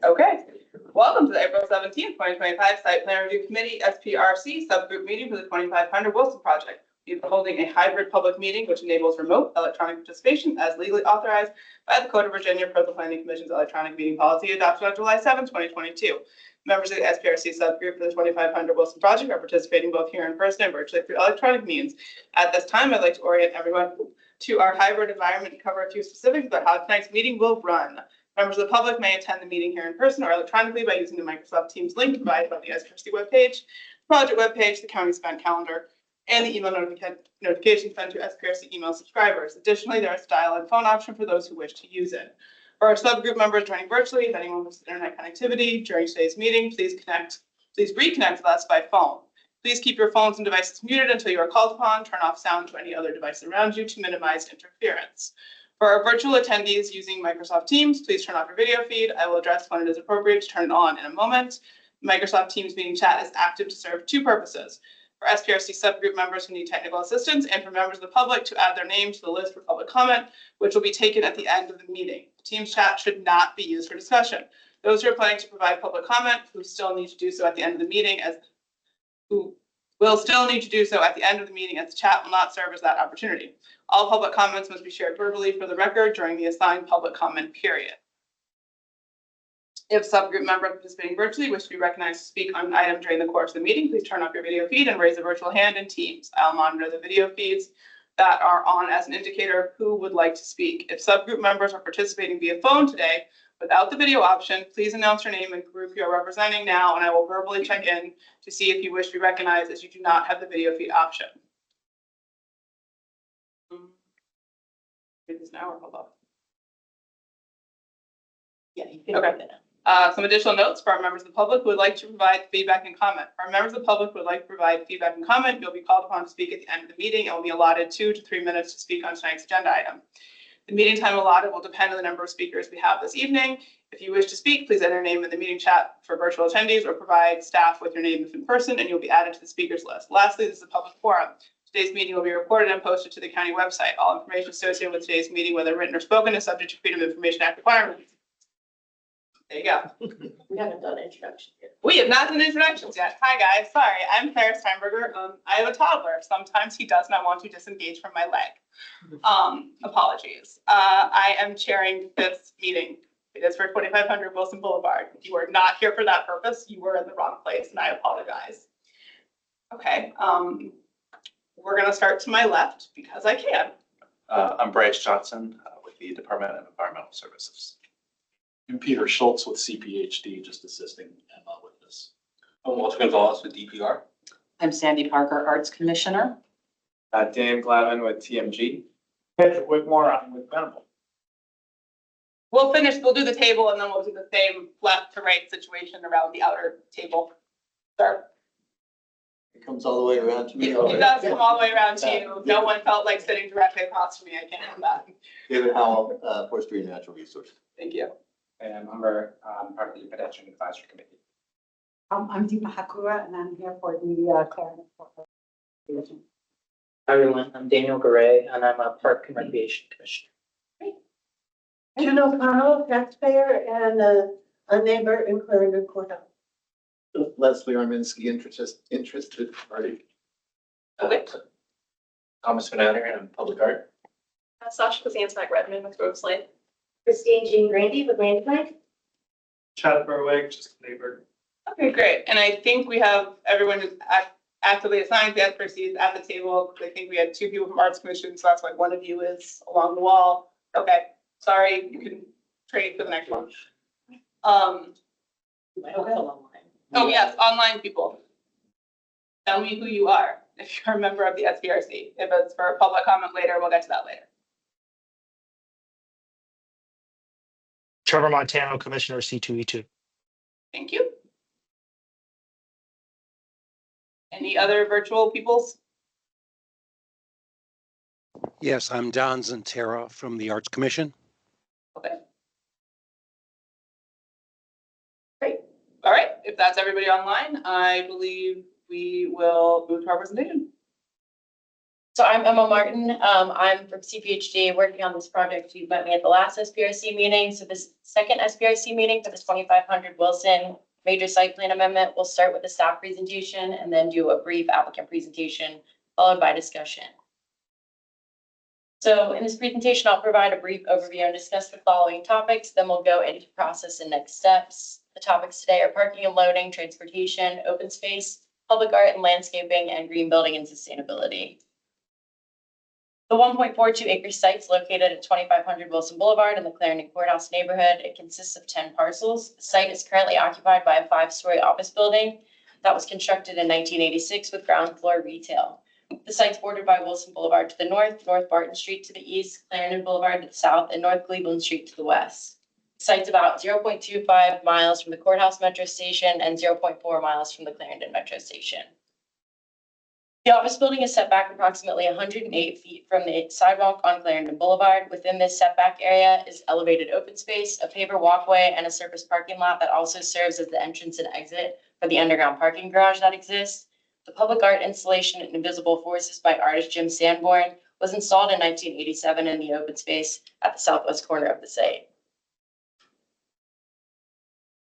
Okay, welcome to the April 17th, 2025 Site Plan Review Committee SPRC subgroup meeting for the 2500 Wilson Project. We've been holding a hybrid public meeting which enables remote electronic participation as legally authorized by the Code of Virginia per the Planning Commission's electronic meeting policy adopted on July 7, 2022. Members of the SPRC subgroup for the 2500 Wilson Project are participating both here in person and virtually through electronic means. At this time, I'd like to orient everyone to our hybrid environment and cover a few specifics about how tonight's meeting will run. Members of the public may attend the meeting here in person or electronically by using the Microsoft Teams link provided by the SPRC webpage, project webpage, the county's event calendar, and the email notification sent to SPRC email subscribers. Additionally, there is a dial-in phone option for those who wish to use it. For our subgroup members joining virtually, if anyone wants internet connectivity during today's meeting, please reconnect with us by phone. Please keep your phones and devices muted until you are called upon. Turn off sound to any other device around you to minimize interference. For our virtual attendees using Microsoft Teams, please turn off your video feed. I will address when it is appropriate to turn it on in a moment. Microsoft Teams meeting chat is active to serve two purposes: for SPRC subgroup members who need technical assistance and for members of the public to add their name to the list for public comment, which will be taken at the end of the meeting. Teams chat should not be used for discussion. Those who are planning to provide public comment who still need to do so at the end of the meeting as the chat will not serve as that opportunity. All public comments must be shared verbally for the record during the assigned public comment period. If subgroup members participating virtually wish to be recognized to speak on an item during the course of the meeting, please turn off your video feed and raise a virtual hand in Teams. I'll monitor the video feeds that are on as an indicator of who would like to speak. If subgroup members are participating via phone today without the video option, please announce your name and group you are representing now, and I will verbally check in to see if you wish to be recognized as you do not have the video feed option. Read this now or hold on? Yeah, you can okay. read it now. Some additional notes for our members of the public who would like to provide feedback and comment. For our members of the public who would like to provide feedback and comment, you'll be called upon to speak at the end of the meeting and will be allotted 2 to 3 minutes to speak on tonight's agenda item. The meeting time allotted will depend on the number of speakers we have this evening. If you wish to speak, please enter your name in the meeting chat for virtual attendees or provide staff with your name if in person, and you'll be added to the speakers list. Lastly, this is a public forum. Today's meeting will be recorded and posted to the county website. All information associated with today's meeting, whether written or spoken, is subject to Freedom of Information Act requirements. There you go. We haven't done introductions yet. We have not done introductions yet. Hi guys, sorry, I'm Claire Steinberger. I have a toddler. Sometimes he does not want to disengage from my leg. Apologies. I am chairing this meeting. It is for 2500 Wilson Boulevard. You are not here for that purpose. You were in the wrong place, and I apologize. Okay, we're gonna start to my left because I can. I'm Bryce Johnson with the Department of Environmental Services. I'm Peter Schultz with CPHD, just assisting Emma with this. I'm Walter Gonzalez with DPR. I'm Sandy Parker, Arts Commissioner. Dan Glavin with TMG. Patrick Whitmore, I'm with Venable. We'll do the table and then we'll do the same left to right situation around the outer table. Sir. It comes all the way around to me. It does come all the way around to you. No one felt like sitting directly across from me. I can't have that. David Howell, Forestry and Natural Resources. Thank you. And I'm part of the Pedestrian Advisory Committee. I'm Deepa Hakura, and I'm here for the Clarendon Division. Hi everyone, I'm Daniel Garay, and I'm a Park and Recreation Commissioner. Jen O'Connell, taxpayer and a neighbor in Clarendon Courthouse. Leslie Arminsky, interested party. Okay. Thomas Van Adder, I'm Public Art. Sasha Kazantzak Redmond with Groves Lake. Christine Jean Grandy with Randy Plank. Chad Berwick, just neighbor. Okay, great. And I think we have everyone who's actively assigned to the SPRC at the table. I think we had 2 people from Arts Commission, so that's why one of you is along the wall. Okay, sorry, you can trade for the next one. Oh yes, online people. Tell me who you are if you're a member of the SPRC. If it's for a public comment later, we'll get to that later. Trevor Montano, Commissioner C2E2. Thank you. Any other virtual peoples? Yes, I'm Don Zantera from the Arts Commission. Okay. Great. All right. If that's everybody online, I believe we will move to our presentation. So I'm Emma Martin. I'm from CPHD working on this project. You met me at the last SPRC meeting. So this second SPRC meeting for this 2500 Wilson major site plan amendment. We'll start with the staff presentation and then do a brief applicant presentation followed by discussion. So in this presentation, I'll provide a brief overview and discuss the following topics. Then we'll go into process and next steps. The topics today are parking and loading, transportation, open space, public art and landscaping, and green building and sustainability. The 1.42 acre site is located at 2500 Wilson Boulevard in the Clarendon Courthouse neighborhood. It consists of 10 parcels. The site is currently occupied by a 5-story office building that was constructed in 1986 with ground floor retail. The site's bordered by Wilson Boulevard to the north, North Barton Street to the east, Clarendon Boulevard to the south, and North Cleveland Street to the west. The site's about 0.25 miles from the courthouse metro station and 0.4 miles from the Clarendon metro station. The office building is set back approximately 108 feet from the sidewalk on Clarendon Boulevard. Within this setback area is elevated open space, a paver walkway, and a surface parking lot that also serves as the entrance and exit for the underground parking garage that exists. The public art installation Invisible Forces by artist Jim Sanborn was installed in 1987 in the open space at the southwest corner of the site.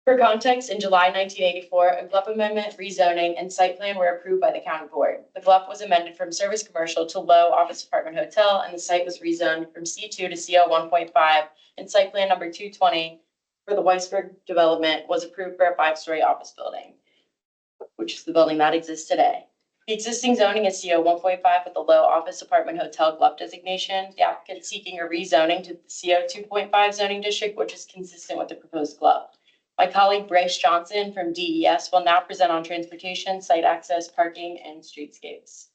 For context, in July 1984, a GLUP amendment, rezoning, and site plan were approved by the county board. The GLUP was amended from service commercial to low office apartment hotel, and the site was rezoned from C2 to CO 1.5, and site plan number 220 for the Weisberg development was approved for a 5-story office building, which is the building that exists today. The existing zoning is CO 1.5 with the low office apartment hotel GLUP designation. The applicant is seeking a rezoning to the CO 2.5 zoning district, which is consistent with the proposed GLUP. My colleague Bryce Johnson from DES will now present on transportation, site access, parking, and streetscapes.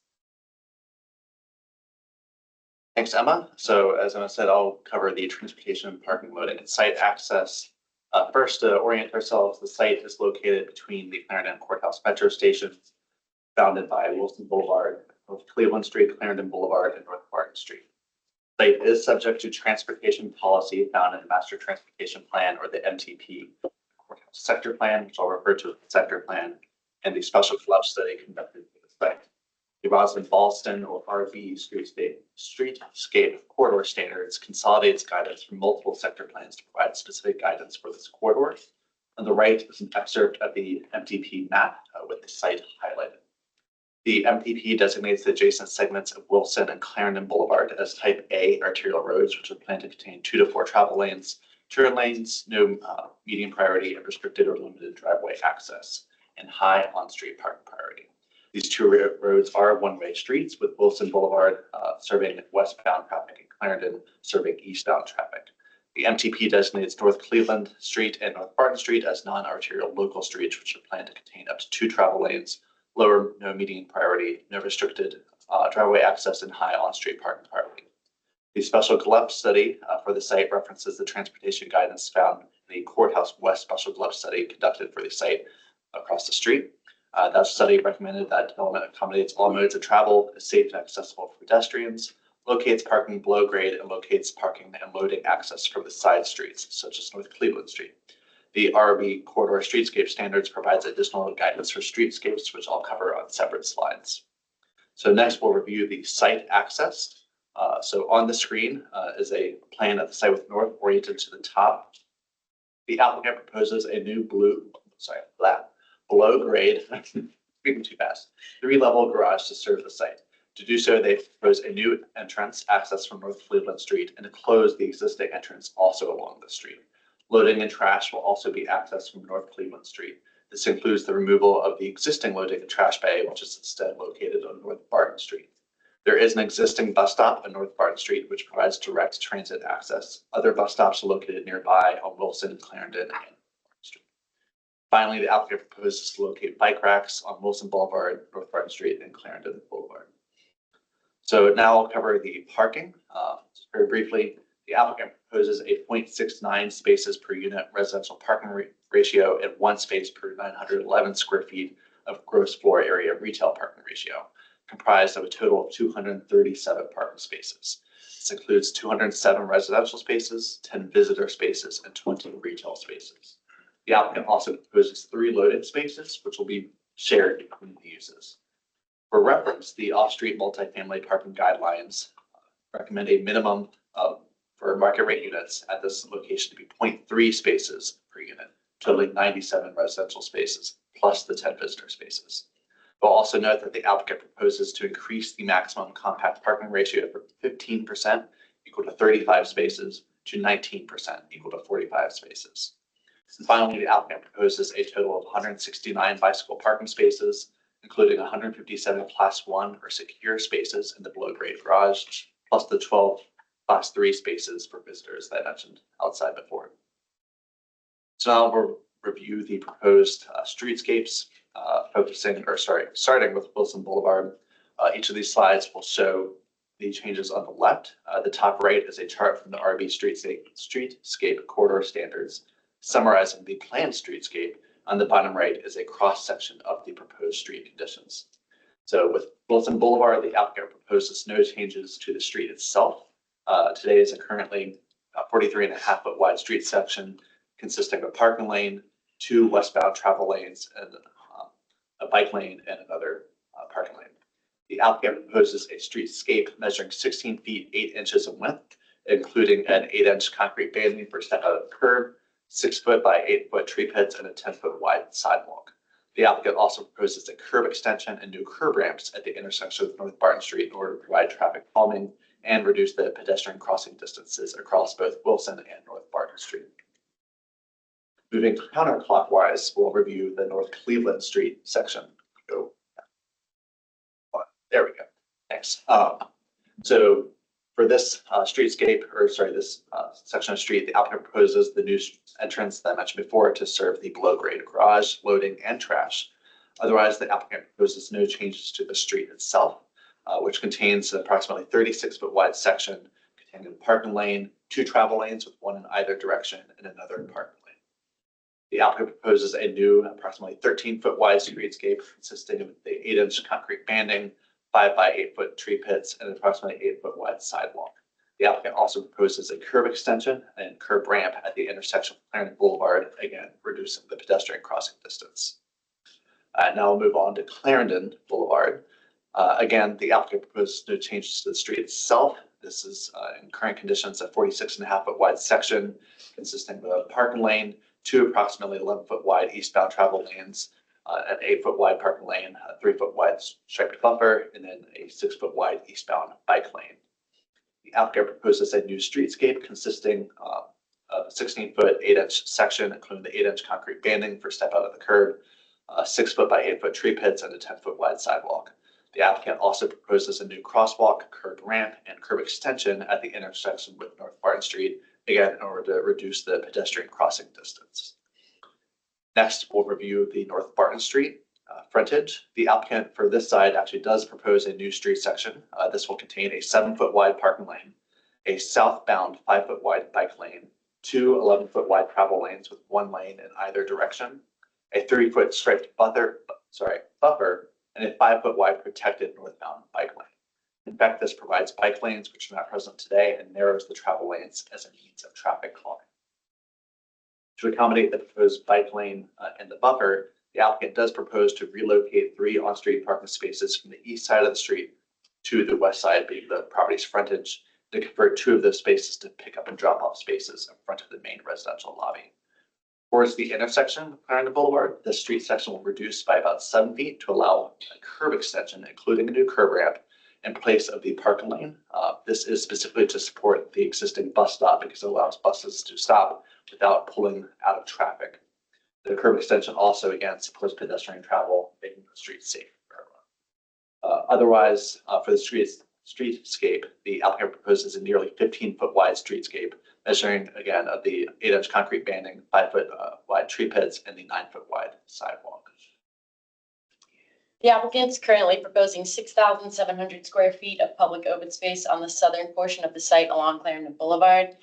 Thanks, Emma. So as Emma said, I'll cover the transportation, parking, loading, and site access. First, to orient ourselves, the site is located between the Clarendon Courthouse metro stations, bounded by Wilson Boulevard, North Cleveland Street, Clarendon Boulevard, and North Barton Street. The site is subject to transportation policy found in the Master Transportation Plan, or the MTP, Courthouse Sector Plan, which I'll refer to as the Sector Plan, and the Special GLUP study conducted for the site. The Roslyn-Ballston, or RB Streetscape Corridor Standards consolidates guidance from multiple sector plans to provide specific guidance for this corridor. On the right is an excerpt of the MTP map with the site highlighted. The MTP designates the adjacent segments of Wilson and Clarendon Boulevard as Type A arterial roads, which are planned to contain 2 to 4 travel lanes, turn lanes, no median priority, and restricted or limited driveway access, and high on-street parking priority. These 2 roads are one-way streets, with Wilson Boulevard serving westbound traffic and Clarendon serving eastbound traffic. The MTP designates North Cleveland Street and North Barton Street as non-arterial local streets, which are planned to contain up to 2 travel lanes, lower no median priority, no restricted driveway access, and high on-street parking priority. The Special GLUP study for the site references the transportation guidance found in the Courthouse West Special GLUP study conducted for the site across the street. That study recommended that development accommodates all modes of travel, is safe and accessible for pedestrians, locates parking below grade, and locates parking and loading access from the side streets, such as North Cleveland Street. The RB Corridor Streetscape Standards provides additional guidance for streetscapes, which I'll cover on separate slides. So next, we'll review the site access. So on the screen is a plan of the site with north oriented to the top. The applicant proposes a new below grade, speaking too fast, 3-level garage to serve the site. To do so, they propose a new entrance access from North Cleveland Street and to close the existing entrance also along the street. Loading and trash will also be accessed from North Cleveland Street. This includes the removal of the existing loading and trash bay, which is instead located on North Barton Street. There is an existing bus stop on North Barton Street, which provides direct transit access. Other bus stops are located nearby on Wilson, Clarendon, and Barton Street. Finally, the applicant proposes to locate bike racks on Wilson Boulevard, North Barton Street, and Clarendon Boulevard. So now I'll cover the parking. Just very briefly, the applicant proposes a 0.69 spaces per unit residential parking ratio and 1 space per 911 square feet of gross floor area retail parking ratio, comprised of a total of 237 parking spaces. This includes 207 residential spaces, 10 visitor spaces, and 20 retail spaces. The applicant also proposes 3 loading spaces, which will be shared between the uses. For reference, the off-street multifamily parking guidelines recommend a minimum for market rate units at this location to be 0.3 spaces per unit, totaling 97 residential spaces, plus the 10 visitor spaces. We'll also note that the applicant proposes to increase the maximum compact parking ratio from 15% equal to 35 spaces to 19% equal to 45 spaces. And finally, the applicant proposes a total of 169 bicycle parking spaces, including 157 Class 1 or secure spaces in the below-grade garage, plus the 12 Class 3 spaces for visitors that I mentioned outside before. So now we'll review the proposed streetscapes, starting with Wilson Boulevard. Each of these slides will show the changes on the left. The top right is a chart from the RB Streetscape Corridor Standards summarizing the planned streetscape. On the bottom right is a cross-section of the proposed street conditions. So with Wilson Boulevard, the applicant proposes no changes to the street itself. Today is a currently 43.5-foot wide street section consisting of a parking lane, 2 westbound travel lanes, and a bike lane and another parking lane. The applicant proposes a streetscape measuring 16 feet 8 inches in width, including an 8-inch concrete banding for step out of the curb, 6-foot by 8-foot tree pits, and a 10-foot wide sidewalk. The applicant also proposes a curb extension and new curb ramps at the intersection of North Barton Street in order to provide traffic calming and reduce the pedestrian crossing distances across both Wilson and North Barton Street. Moving counterclockwise, we'll review the North Cleveland Street section. There we go. Thanks. So for this this section of street, the applicant proposes the new entrance that I mentioned before to serve the below-grade garage, loading, and trash. Otherwise, the applicant proposes no changes to the street itself, which contains an approximately 36-foot wide section containing a parking lane, 2 travel lanes with 1 in either direction, and another parking lane. The applicant proposes a new approximately 13-foot wide streetscape consisting of the 8-inch concrete banding, 5 by 8-foot tree pits, and approximately 8-foot wide sidewalk. The applicant also proposes a curb extension and curb ramp at the intersection of Clarendon Boulevard, again, reducing the pedestrian crossing distance. Now we'll move on to Clarendon Boulevard. Again, the applicant proposes no changes to the street itself. This is in current conditions a 46.5-foot wide section consisting of a parking lane, 2 approximately 11-foot wide eastbound travel lanes, an 8-foot wide parking lane, a 3-foot wide striped buffer, and then a 6-foot wide eastbound bike lane. The applicant proposes a new streetscape consisting of a 16-foot 8-inch section, including the 8-inch concrete banding for step out of the curb, 6-foot by 8-foot tree pits, and a 10-foot wide sidewalk. The applicant also proposes a new crosswalk, curb ramp, and curb extension at the intersection with North Barton Street, again, in order to reduce the pedestrian crossing distance. Next, we'll review the North Barton Street frontage. The applicant for this side actually does propose a new street section. This will contain a 7-foot wide parking lane, a southbound 5-foot wide bike lane, 2 11-foot wide travel lanes with 1 lane in either direction, a 3-foot striped buffer, and a 5-foot wide protected northbound bike lane. In fact, this provides bike lanes which are not present today and narrows the travel lanes as a means of traffic calming. To accommodate the proposed bike lane and the buffer, the applicant does propose to relocate 3 on-street parking spaces from the east side of the street to the west side, being the property's frontage, to convert 2 of those spaces to pick up and drop off spaces in front of the main residential lobby. Towards the intersection of Clarendon Boulevard, the street section will reduce by about 7 feet to allow a curb extension, including a new curb ramp, in place of the parking lane. This is specifically to support the existing bus stop because it allows buses to stop without pulling out of traffic. The curb extension also, again, supports pedestrian travel, making the street safe for everyone. Otherwise, for the streetscape, the applicant proposes a nearly 15-foot wide streetscape, measuring, again, of the 8-inch concrete banding, 5-foot wide tree pits, and the 9-foot wide sidewalk. The applicant is currently proposing 6,700 square feet of public open space on the southern portion of the site along Clarendon Boulevard.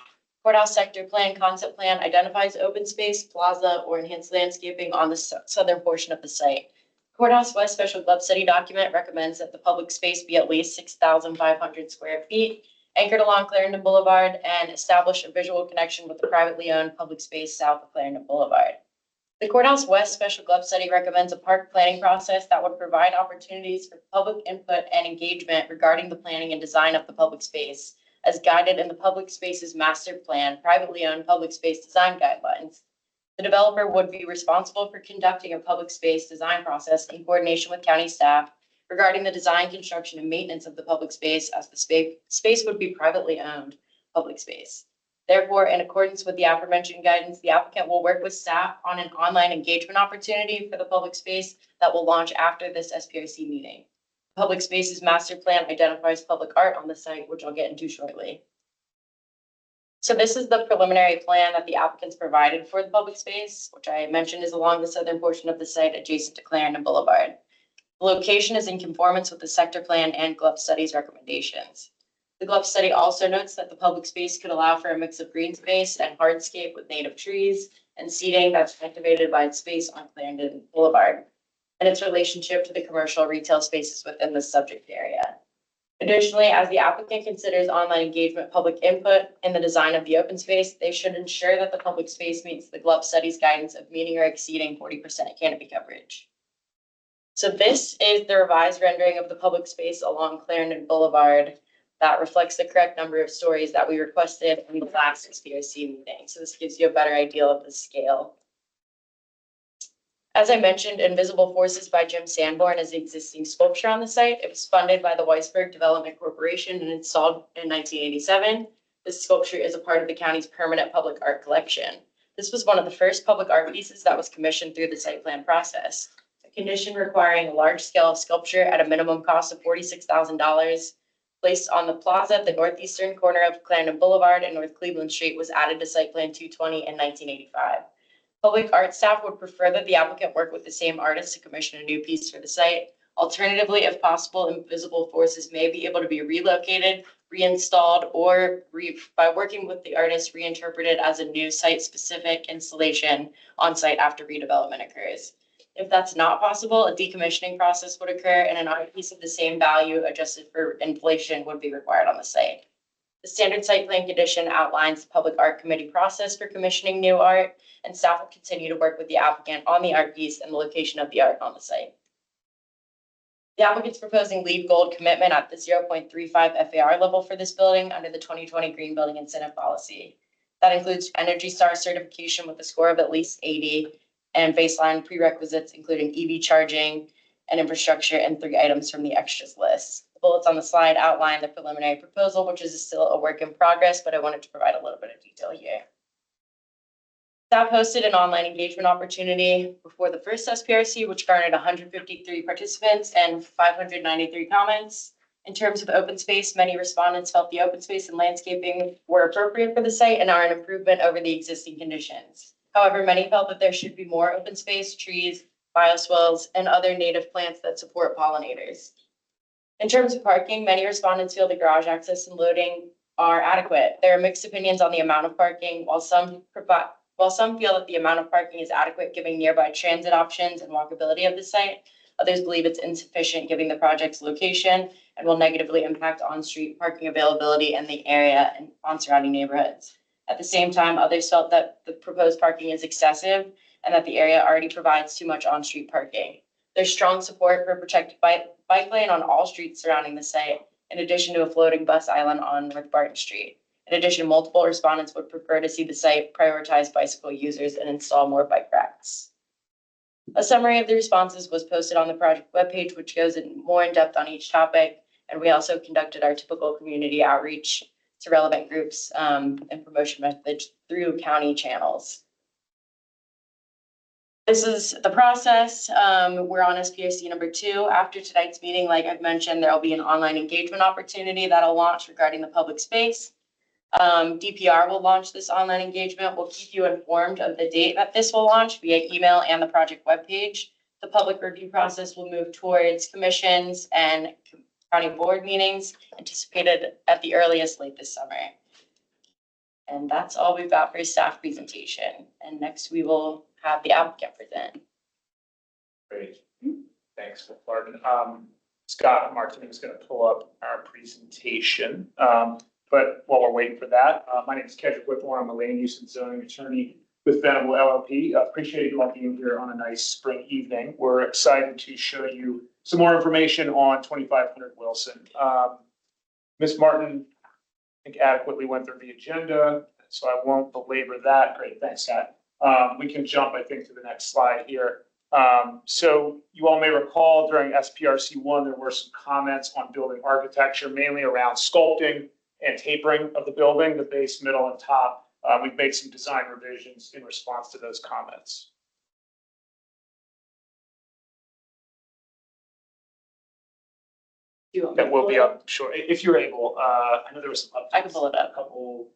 Courthouse sector plan concept plan identifies open space, plaza, or enhanced landscaping on the southern portion of the site. Courthouse West Special Club Study document recommends that the public space be at least 6,500 square feet, anchored along Clarendon Boulevard, and establish a visual connection with the privately owned public space south of Clarendon Boulevard. The Courthouse West Special Glove Study recommends a park planning process that would provide opportunities for public input and engagement regarding the planning and design of the public space, as guided in the Public Spaces Master Plan, privately owned public space design guidelines. The developer would be responsible for conducting a public space design process in coordination with county staff regarding the design, construction, and maintenance of the public space, as the space would be privately owned public space. Therefore, in accordance with the aforementioned guidance, the applicant will work with staff on an online engagement opportunity for the public space that will launch after this SPRC meeting. Public Spaces Master Plan identifies public art on the site, which I'll get into shortly. So this is the preliminary plan that the applicants provided for the public space, which I mentioned is along the southern portion of the site adjacent to Clarendon Boulevard. The location is in conformance with the sector plan and Glove Study's recommendations. The Glove Study also notes that the public space could allow for a mix of green space and hardscape with native trees and seating that's activated by its space on Clarendon Boulevard and its relationship to the commercial retail spaces within the subject area. Additionally, as the applicant considers online engagement public input in the design of the open space, they should ensure that the public space meets the Glove Study's guidance of meeting or exceeding 40% canopy coverage. So this is the revised rendering of the public space along Clarendon Boulevard that reflects the correct number of stories that we requested in the last SPRC meeting. So this gives you a better idea of the scale. As I mentioned, Invisible Forces by Jim Sanborn is the existing sculpture on the site. It was funded by the Weisberg Development Corporation and installed in 1987. This sculpture is a part of the county's permanent public art collection. This was one of the first public art pieces that was commissioned through the site plan process. A condition requiring a large-scale sculpture at a minimum cost of $46,000 placed on the plaza at the northeastern corner of Clarendon Boulevard and North Cleveland Street was added to Site Plan 220 in 1985. Public art staff would prefer that the applicant work with the same artist to commission a new piece for the site. Alternatively, if possible, Invisible Forces may be able to be relocated, reinstalled, or by working with the artist, reinterpreted as a new site-specific installation on site after redevelopment occurs. If that's not possible, a decommissioning process would occur and an art piece of the same value adjusted for inflation would be required on the site. The standard site plan condition outlines the public art committee process for commissioning new art, and staff will continue to work with the applicant on the art piece and the location of the art on the site. The applicant's proposing LEED Gold commitment at the 0.35 FAR level for this building under the 2020 Green Building Incentive Policy. That includes Energy Star certification with a score of at least 80 and baseline prerequisites, including EV charging and infrastructure, and 3 items from the extras list. The bullets on the slide outline the preliminary proposal, which is still a work in progress, but I wanted to provide a little bit of detail here. Staff hosted an online engagement opportunity before the first SPRC, which garnered 153 participants and 593 comments. In terms of open space, many respondents felt the open space and landscaping were appropriate for the site and are an improvement over the existing conditions. However, many felt that there should be more open space, trees, bioswales, and other native plants that support pollinators. In terms of parking, many respondents feel the garage access and loading are adequate. There are mixed opinions on the amount of parking, while some feel that the amount of parking is adequate given nearby transit options and walkability of the site. Others believe it's insufficient given the project's location and will negatively impact on-street parking availability in the area and on surrounding neighborhoods. At the same time, others felt that the proposed parking is excessive and that the area already provides too much on-street parking. There's strong support for a protected bike lane on all streets surrounding the site, in addition to a floating bus island on North Barton Street. In addition, multiple respondents would prefer to see the site prioritize bicycle users and install more bike racks. A summary of the responses was posted on the project webpage, which goes more in depth on each topic. And we also conducted our typical community outreach to relevant groups and promotion methods through county channels. This is the process. We're on SPRC number 2. After tonight's meeting, like I've mentioned, there will be an online engagement opportunity that'll launch regarding the public space. DPR will launch this online engagement. We'll keep you informed of the date that this will launch via email and the project webpage. The public review process will move towards commissions and county board meetings anticipated at the earliest late this summer. And that's all we've got for a staff presentation. And next we will have the applicant present. Great. Thanks, Lauren. Scott Martin is going to pull up our presentation. But while we're waiting for that, my name is Kedrick Whitmore. I'm a land use and zoning attorney with Venable LLP. Appreciate you all being here on a nice spring evening. We're excited to show you some more information on 2500 Wilson. Ms. Martin, I think adequately went through the agenda, so I won't belabor that. Great, thanks, Scott. We can jump, I think, to the next slide here. So you all may recall during SPRC 1, there were some comments on building architecture, mainly around sculpting and tapering of the building, the base, middle, and top. We've made some design revisions in response to those comments. That will be up short, if you're able. I know there was some updates. I can pull it up. A couple.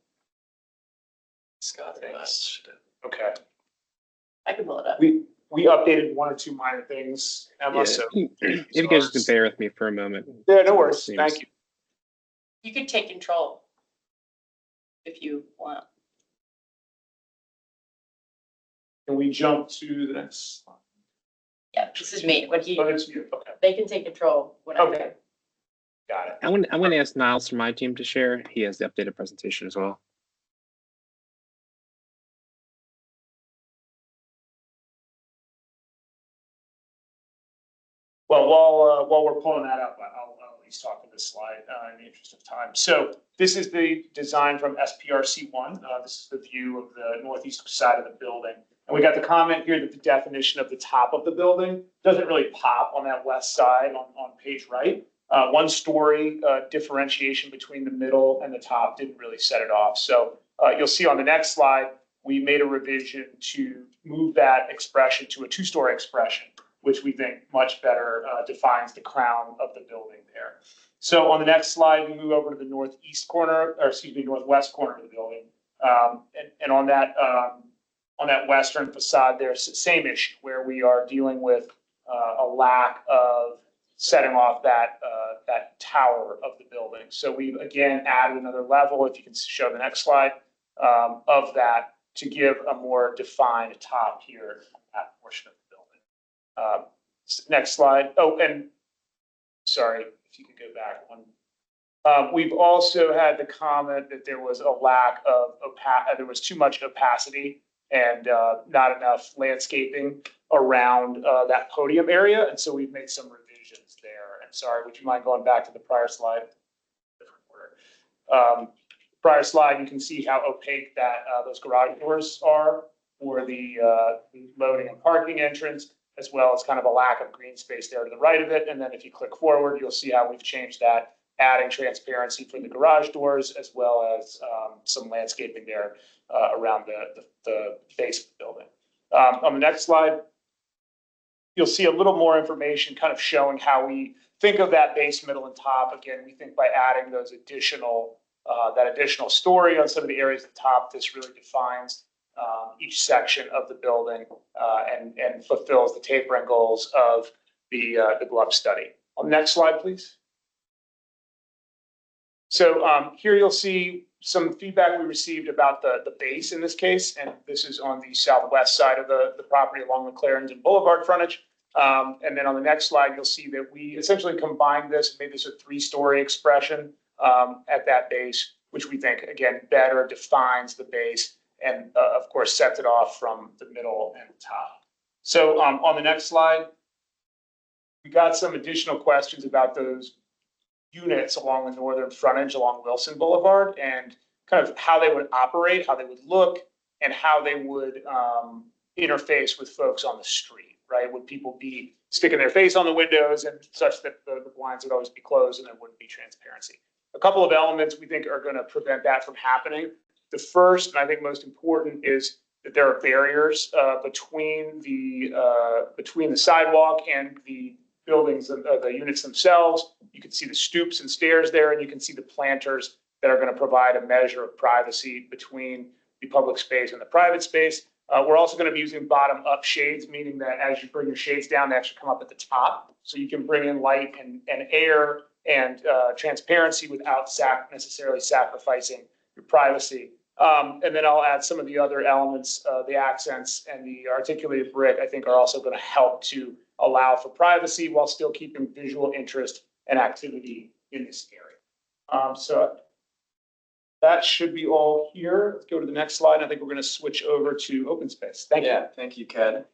Scott, thanks. Okay. I can pull it up. We updated one or two minor things, Emma, so. If you guys just bear with me for a moment. Yeah, no worries. Thank you. You could take control if you want. Can we jump to the next slide? Yeah, this is me. When Oh, it's you. Okay. they can take control whenever. Okay. Got it. I'm going to ask Niles from my team to share. He has the updated presentation as well. Well, while we're pulling that up, I'll at least talk to this slide in the interest of time. So this is the design from SPRC 1. This is the view of the northeast side of the building. And we got the comment here that the definition of the top of the building doesn't really pop on that west side on page right. One story differentiation between the middle and the top didn't really set it off. So you'll see on the next slide, we made a revision to move that expression to a two-story expression, which we think much better defines the crown of the building there. So on the next slide, we move over to the northwest corner of the building. And on that western facade, there's the same issue where we are dealing with a lack of setting off that tower of the building. So we've again added another level, if you can show the next slide, of that to give a more defined top here, that portion of the building. Next slide. Oh, and sorry, if you could go back one. We've also had the comment that there was a lack of there was too much opacity and not enough landscaping around that podium area. And so we've made some revisions there. And sorry, would you mind going back to the prior slide? Different order. Prior slide, you can see how opaque that those garage doors are for the loading and parking entrance, as well as kind of a lack of green space there to the right of it. And then if you click forward, you'll see how we've changed that, adding transparency for the garage doors, as well as some landscaping there around the base of the building. On the next slide, you'll see a little more information kind of showing how we think of that base, middle, and top. Again, we think by adding those that additional story on some of the areas at the top, this really defines each section of the building and fulfills the tapering goals of the glove study. On the next slide, please. So here you'll see some feedback we received about the base in this case, and this is on the southwest side of the property along the Clarendon Boulevard frontage. And then on the next slide, you'll see that we essentially combined this and made this a three-story expression at that base, which we think, again, better defines the base and, of course, sets it off from the middle and the top. So on the next slide, we got some additional questions about those units along the northern frontage along Wilson Boulevard and kind of how they would operate, how they would look, and how they would interface with folks on the street, right? Would people be sticking their face on the windows and such that the blinds would always be closed and there wouldn't be transparency? A couple of elements we think are going to prevent that from happening. The first, and I think most important, is that there are barriers between the sidewalk and the buildings, the units themselves. You can see the stoops and stairs there, and you can see the planters that are going to provide a measure of privacy between the public space and the private space. We're also going to be using bottom-up shades, meaning that as you bring your shades down, they actually come up at the top, so you can bring in light and air and transparency without necessarily sacrificing your privacy. And then I'll add some of the other elements, the accents and the articulated brick, I think are also going to help to allow for privacy while still keeping visual interest and activity in this area. So That should be all here. Let's go to the next slide. I think we're going to switch over to open space. Thank you. Yeah, thank you, Ked.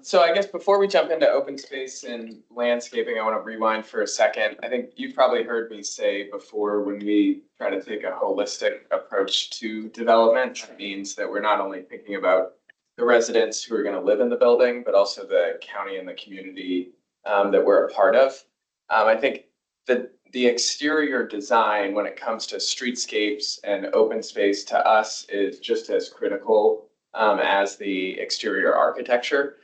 So I guess before we jump into open space and landscaping, I want to rewind for a second. I think you've probably heard me say before, when we try to take a holistic approach to development, that means that we're not only thinking about the residents who are going to live in the building, but also the county and the community that we're a part of. I think the exterior design, when it comes to streetscapes and open space, to us is just as critical as the exterior architecture.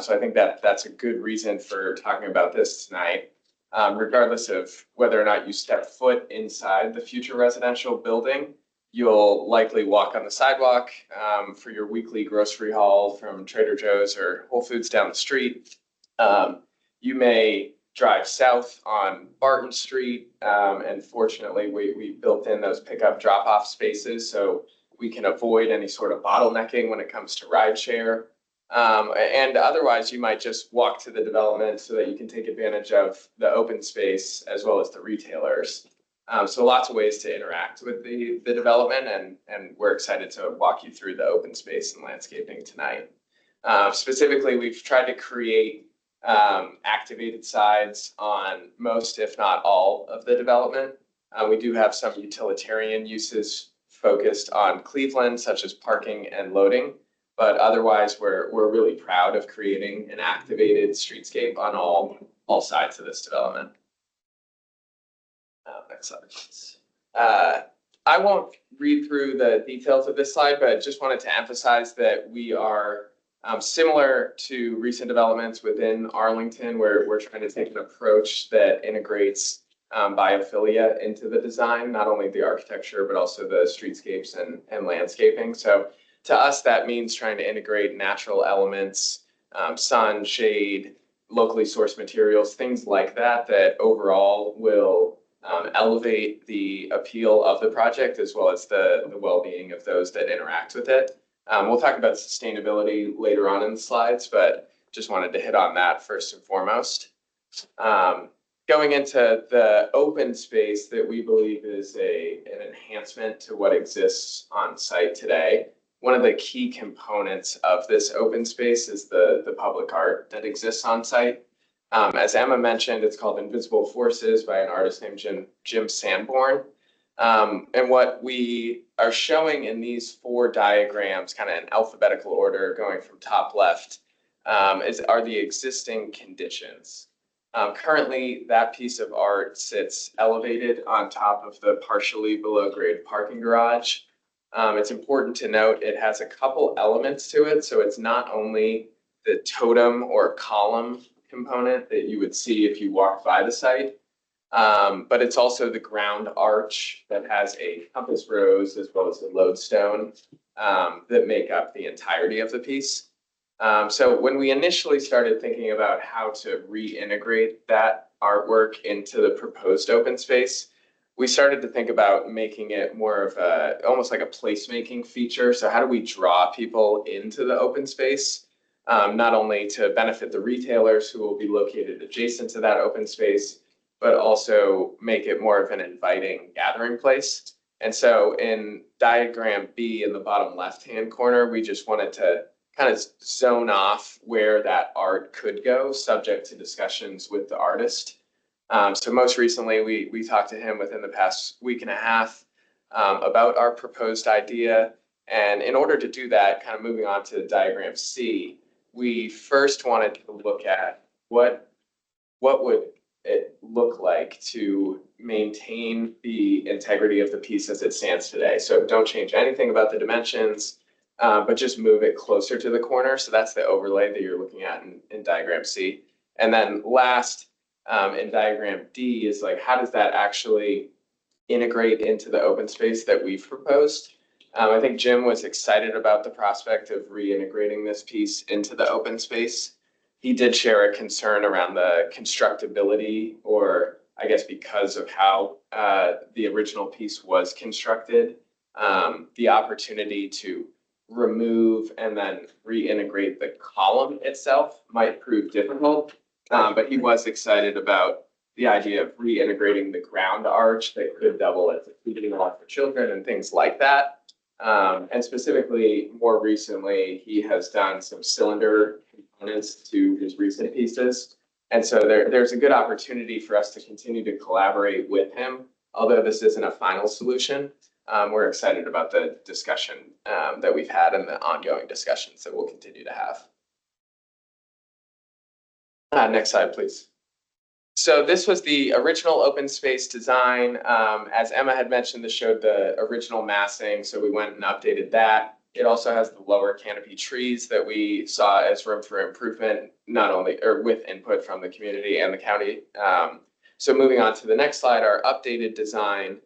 So I think that that's a good reason for talking about this tonight. Regardless of whether or not you step foot inside the future residential building, you'll likely walk on the sidewalk for your weekly grocery haul from Trader Joe's or Whole Foods down the street. You may drive south on Barton Street, and fortunately we built in those pickup drop-off spaces so we can avoid any sort of bottlenecking when it comes to rideshare. And otherwise, you might just walk to the development so that you can take advantage of the open space as well as the retailers. So lots of ways to interact with the development, and we're excited to walk you through the open space and landscaping tonight. Specifically, we've tried to create activated sides on most, if not all, of the development. We do have some utilitarian uses focused on Cleveland, such as parking and loading, but otherwise we're really proud of creating an activated streetscape on all sides of this development. Next slide, please. I won't read through the details of this slide, but just wanted to emphasize that we are similar to recent developments within Arlington, where we're trying to take an approach that integrates biophilia into the design, not only the architecture, but also the streetscapes and landscaping. So to us, that means trying to integrate natural elements, sun, shade, locally sourced materials, things like that, that overall will elevate the appeal of the project as well as the well-being of those that interact with it. We'll talk about sustainability later on in the slides, but just wanted to hit on that first and foremost. Going into the open space that we believe is an enhancement to what exists on site today. One of the key components of this open space is the public art that exists on site. As Emma mentioned, it's called Invisible Forces by an artist named Jim Sanborn. And what we are showing in these 4 diagrams, kind of in alphabetical order, going from top left, are the existing conditions. Currently, that piece of art sits elevated on top of the partially below grade parking garage. It's important to note it has a couple elements to it. So it's not only the totem or column component that you would see if you walk by the site, but it's also the ground arch that has a compass rose as well as the lodestone that make up the entirety of the piece. So when we initially started thinking about how to reintegrate that artwork into the proposed open space, we started to think about making it more of almost like a placemaking feature. So how do we draw people into the open space? Not only to benefit the retailers who will be located adjacent to that open space, but also make it more of an inviting gathering place. And so in diagram B in the bottom left-hand corner, we just wanted to kind of zone off where that art could go, subject to discussions with the artist. So most recently, we talked to him within the past week and a half about our proposed idea. And in order to do that, kind of moving on to diagram C, we first wanted to look at what would it look like to maintain the integrity of the piece as it stands today. So don't change anything about the dimensions, but just move it closer to the corner. So that's the overlay that you're looking at in diagram C. And then last, in diagram D is like, how does that actually integrate into the open space that we've proposed? I think Jim was excited about the prospect of reintegrating this piece into the open space. He did share a concern around the constructability, or I guess because of how the original piece was constructed, the opportunity to remove and then reintegrate the column itself might prove difficult. But he was excited about the idea of reintegrating the ground arch that could double as a feeding lot for children and things like that. And specifically, more recently, he has done some cylinder components to his recent pieces. And so there's a good opportunity for us to continue to collaborate with him. Although this isn't a final solution, we're excited about the discussion that we've had and the ongoing discussions that we'll continue to have. Next slide, please. So this was the original open space design. As Emma had mentioned, this showed the original massing, so we went and updated that. It also has the lower canopy trees that we saw as room for improvement, not only or with input from the community and the county. So moving on to the next slide, our updated design.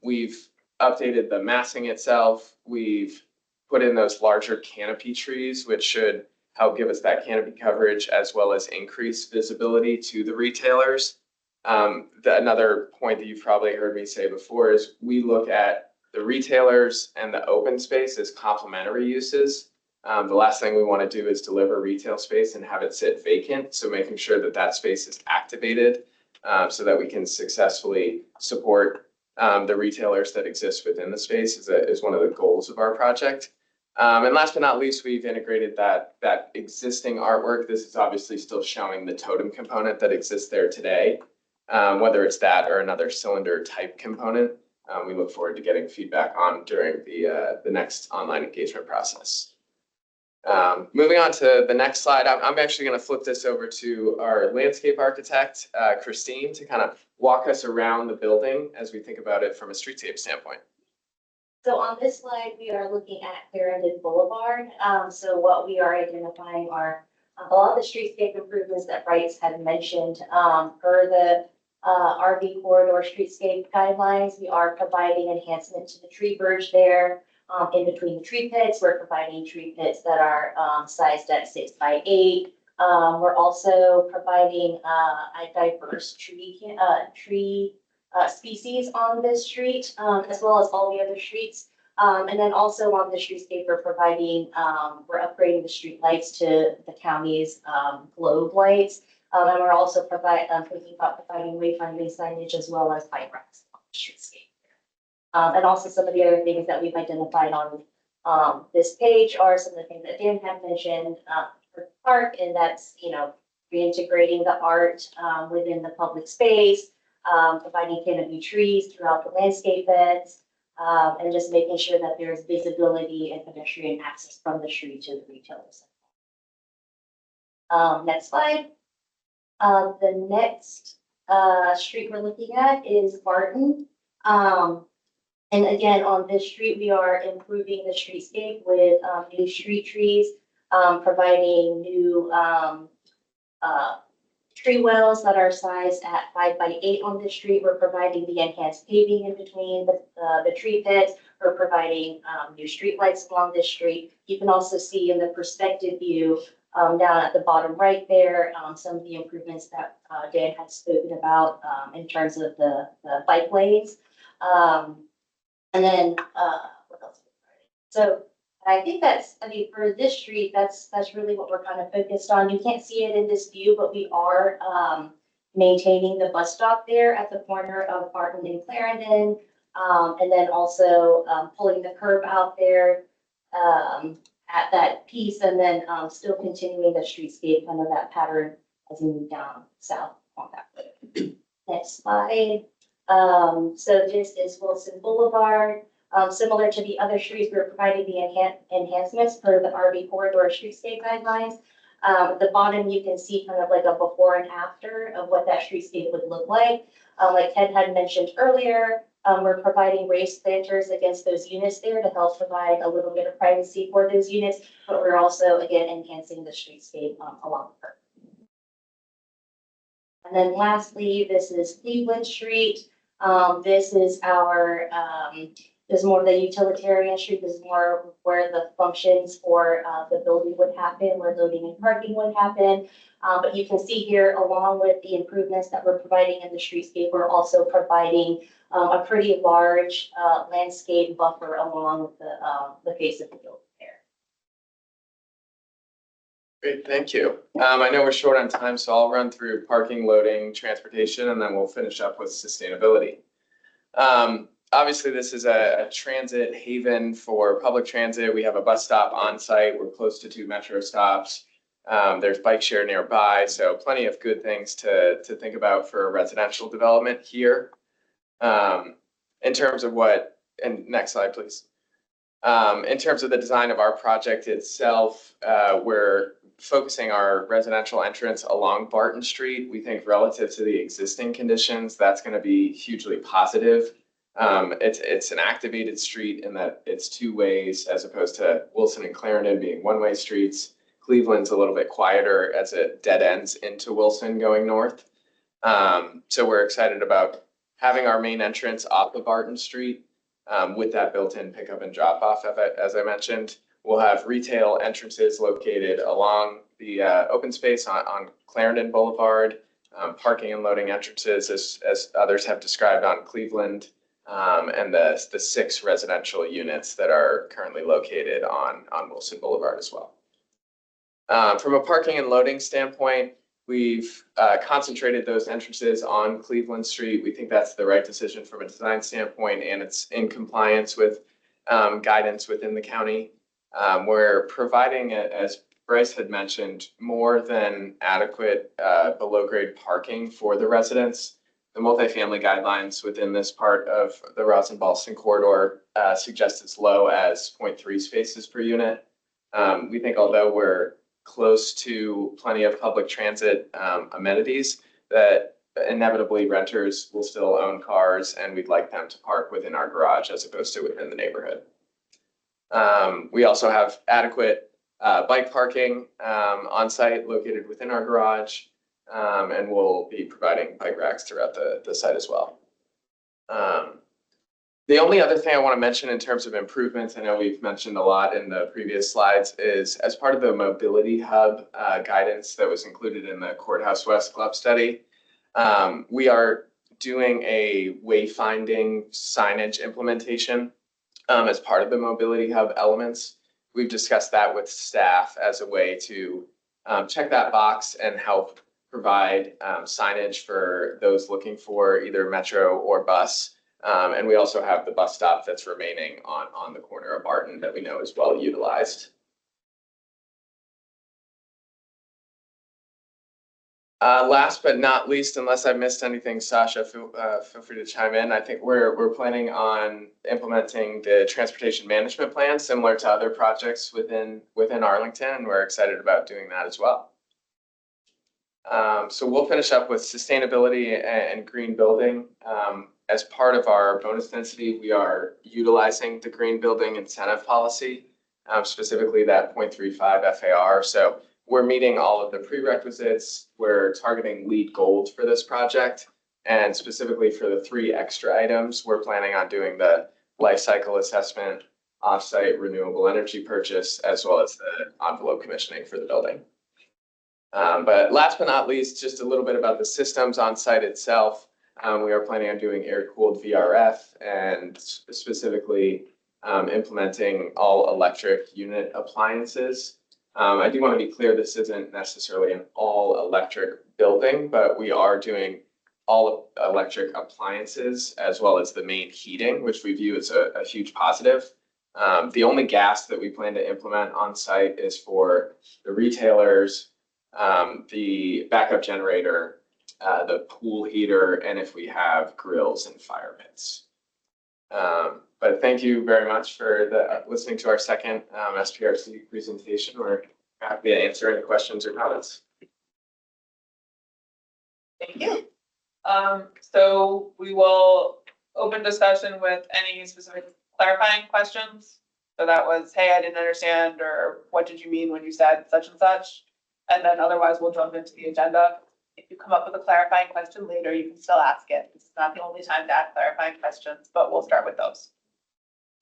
We've updated the massing itself. We've put in those larger canopy trees, which should help give us that canopy coverage as well as increase visibility to the retailers. Another point that you've probably heard me say before is we look at the retailers and the open space as complementary uses. The last thing we want to do is deliver retail space and have it sit vacant. So making sure that that space is activated so that we can successfully support the retailers that exist within the space is one of the goals of our project. And last but not least, we've integrated that existing artwork. This is obviously still showing the totem component that exists there today, whether it's that or another cylinder type component. We look forward to getting feedback on during the next online engagement process. Moving on to the next slide, I'm actually going to flip this over to our landscape architect, Christine, to kind of walk us around the building as we think about it from a streetscape standpoint. So on this slide, we are looking at Clarendon Boulevard. So what we are identifying are a lot of the streetscape improvements that Bryce had mentioned. Per the RV corridor streetscape guidelines, we are providing enhancement to the tree verge there. In between the tree pits, we're providing tree pits that are sized at 6 by 8. We're also providing a diverse tree species on this street, as well as all the other streets. And then also on the streetscape, we're upgrading the street lights to the county's globe lights. And we're also thinking about providing wayfinding signage as well as bike racks on the streetscape. And also some of the other things that we've identified on this page are some of the things that Dan had mentioned for the park, and that's, reintegrating the art within the public space, providing canopy trees throughout the landscape beds, and just making sure that there's visibility and pedestrian access from the street to the retailers. Next slide. The next street we're looking at is Barton. And again, on this street, we are improving the streetscape with new street trees, providing new tree wells that are sized at 5 by 8 on this street. We're providing the enhanced paving in between the tree pits. We're providing new street lights along this street. You can also see in the perspective view down at the bottom right there, some of the improvements that Dan had spoken about in terms of the bike lanes. And then what else? So I think for this street, that's really what we're kind of focused on. You can't see it in this view, but we are maintaining the bus stop there at the corner of Barton and Clarendon. And then also pulling the curb out there at that piece, and then still continuing the streetscape, kind of that pattern as we move down south on that way. Next slide. So this is Wilson Boulevard. Similar to the other streets, we're providing the enhancements per the RV corridor streetscape guidelines. At the bottom, you can see kind of like a before and after of what that streetscape would look like. Like Ted had mentioned earlier, we're providing raised planters against those units there to help provide a little bit of privacy for those units, but we're also, again, enhancing the streetscape along the curb. And then lastly, this is Cleveland Street. This is our, this is more of the utilitarian street. This is more where the functions for the building would happen, where loading and parking would happen. But you can see here, along with the improvements that we're providing in the streetscape, we're also providing a pretty large landscape buffer along the face of the building there. Great, thank you. I know we're short on time, so I'll run through parking, loading, transportation, and then we'll finish up with sustainability. Obviously, this is a transit haven for public transit. We have a bus stop on site. We're close to 2 metro stops. There's bike share nearby, so plenty of good things to think about for residential development here. In terms of and next slide, please. In terms of the design of our project itself, we're focusing our residential entrance along Barton Street. We think relative to the existing conditions, that's going to be hugely positive. It's an activated street in that it's 2 ways as opposed to Wilson and Clarendon being 1-way streets. Cleveland's a little bit quieter as it dead ends into Wilson going north. So we're excited about having our main entrance off of Barton Street with that built-in pickup and drop off, as I mentioned. We'll have retail entrances located along the open space on Clarendon Boulevard, parking and loading entrances as others have described on Cleveland, and the 6 residential units that are currently located on Wilson Boulevard as well. From a parking and loading standpoint, we've concentrated those entrances on Cleveland Street. We think that's the right decision from a design standpoint, and it's in compliance with guidance within the county. We're providing, as Bryce had mentioned, more than adequate below-grade parking for the residents. The multifamily guidelines within this part of the Rosen-Ballston corridor suggest as low as 0.3 spaces per unit. We think although we're close to plenty of public transit amenities, that inevitably renters will still own cars, and we'd like them to park within our garage as opposed to within the neighborhood. We also have adequate bike parking on site located within our garage, and we'll be providing bike racks throughout the site as well. The only other thing I want to mention in terms of improvements, I know we've mentioned a lot in the previous slides, is as part of the mobility hub guidance that was included in the Courthouse West Club study, we are doing a wayfinding signage implementation as part of the mobility hub elements. We've discussed that with staff as a way to check that box and help provide signage for those looking for either metro or bus. And we also have the bus stop that's remaining on the corner of Barton that we know is well utilized. Last but not least, unless I missed anything, Sasha, feel free to chime in. I think we're planning on implementing the transportation management plan similar to other projects within Arlington, and we're excited about doing that as well. So we'll finish up with sustainability and green building. As part of our bonus density, we are utilizing the green building incentive policy, specifically that 0.35 FAR. So we're meeting all of the prerequisites. We're targeting LEED Gold for this project. And specifically for the 3 extra items, we're planning on doing the life cycle assessment, offsite renewable energy purchase, as well as the envelope commissioning for the building. But last but not least, just a little bit about the systems on site itself. We are planning on doing air-cooled VRF and specifically implementing all electric unit appliances. I do want to be clear, this isn't necessarily an all electric building, but we are doing all electric appliances as well as the main heating, which we view as a huge positive. The only gas that we plan to implement on site is for the retailers, the backup generator, the pool heater, and if we have grills and fire pits. But thank you very much for listening to our second SPRC presentation. We're happy to answer any questions or comments. Thank you. So we will open discussion with any specific clarifying questions. So that was, hey, I didn't understand, or what did you mean when you said such and such? And then otherwise we'll jump into the agenda. If you come up with a clarifying question later, you can still ask it. This is not the only time to ask clarifying questions, but we'll start with those.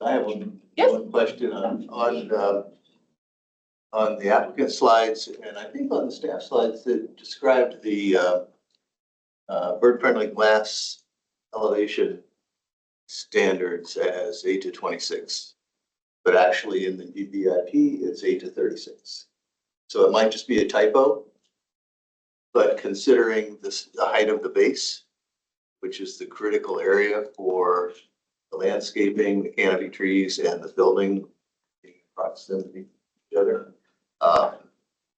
I have one Yes. question on the applicant slides, and I think on the staff slides that described the bird-friendly glass elevation standards as 8 to 26, but actually in the DBIP, it's 8 to 36. So it might just be a typo. But considering this, the height of the base, which is the critical area for the landscaping, the canopy trees and the building in proximity to each other,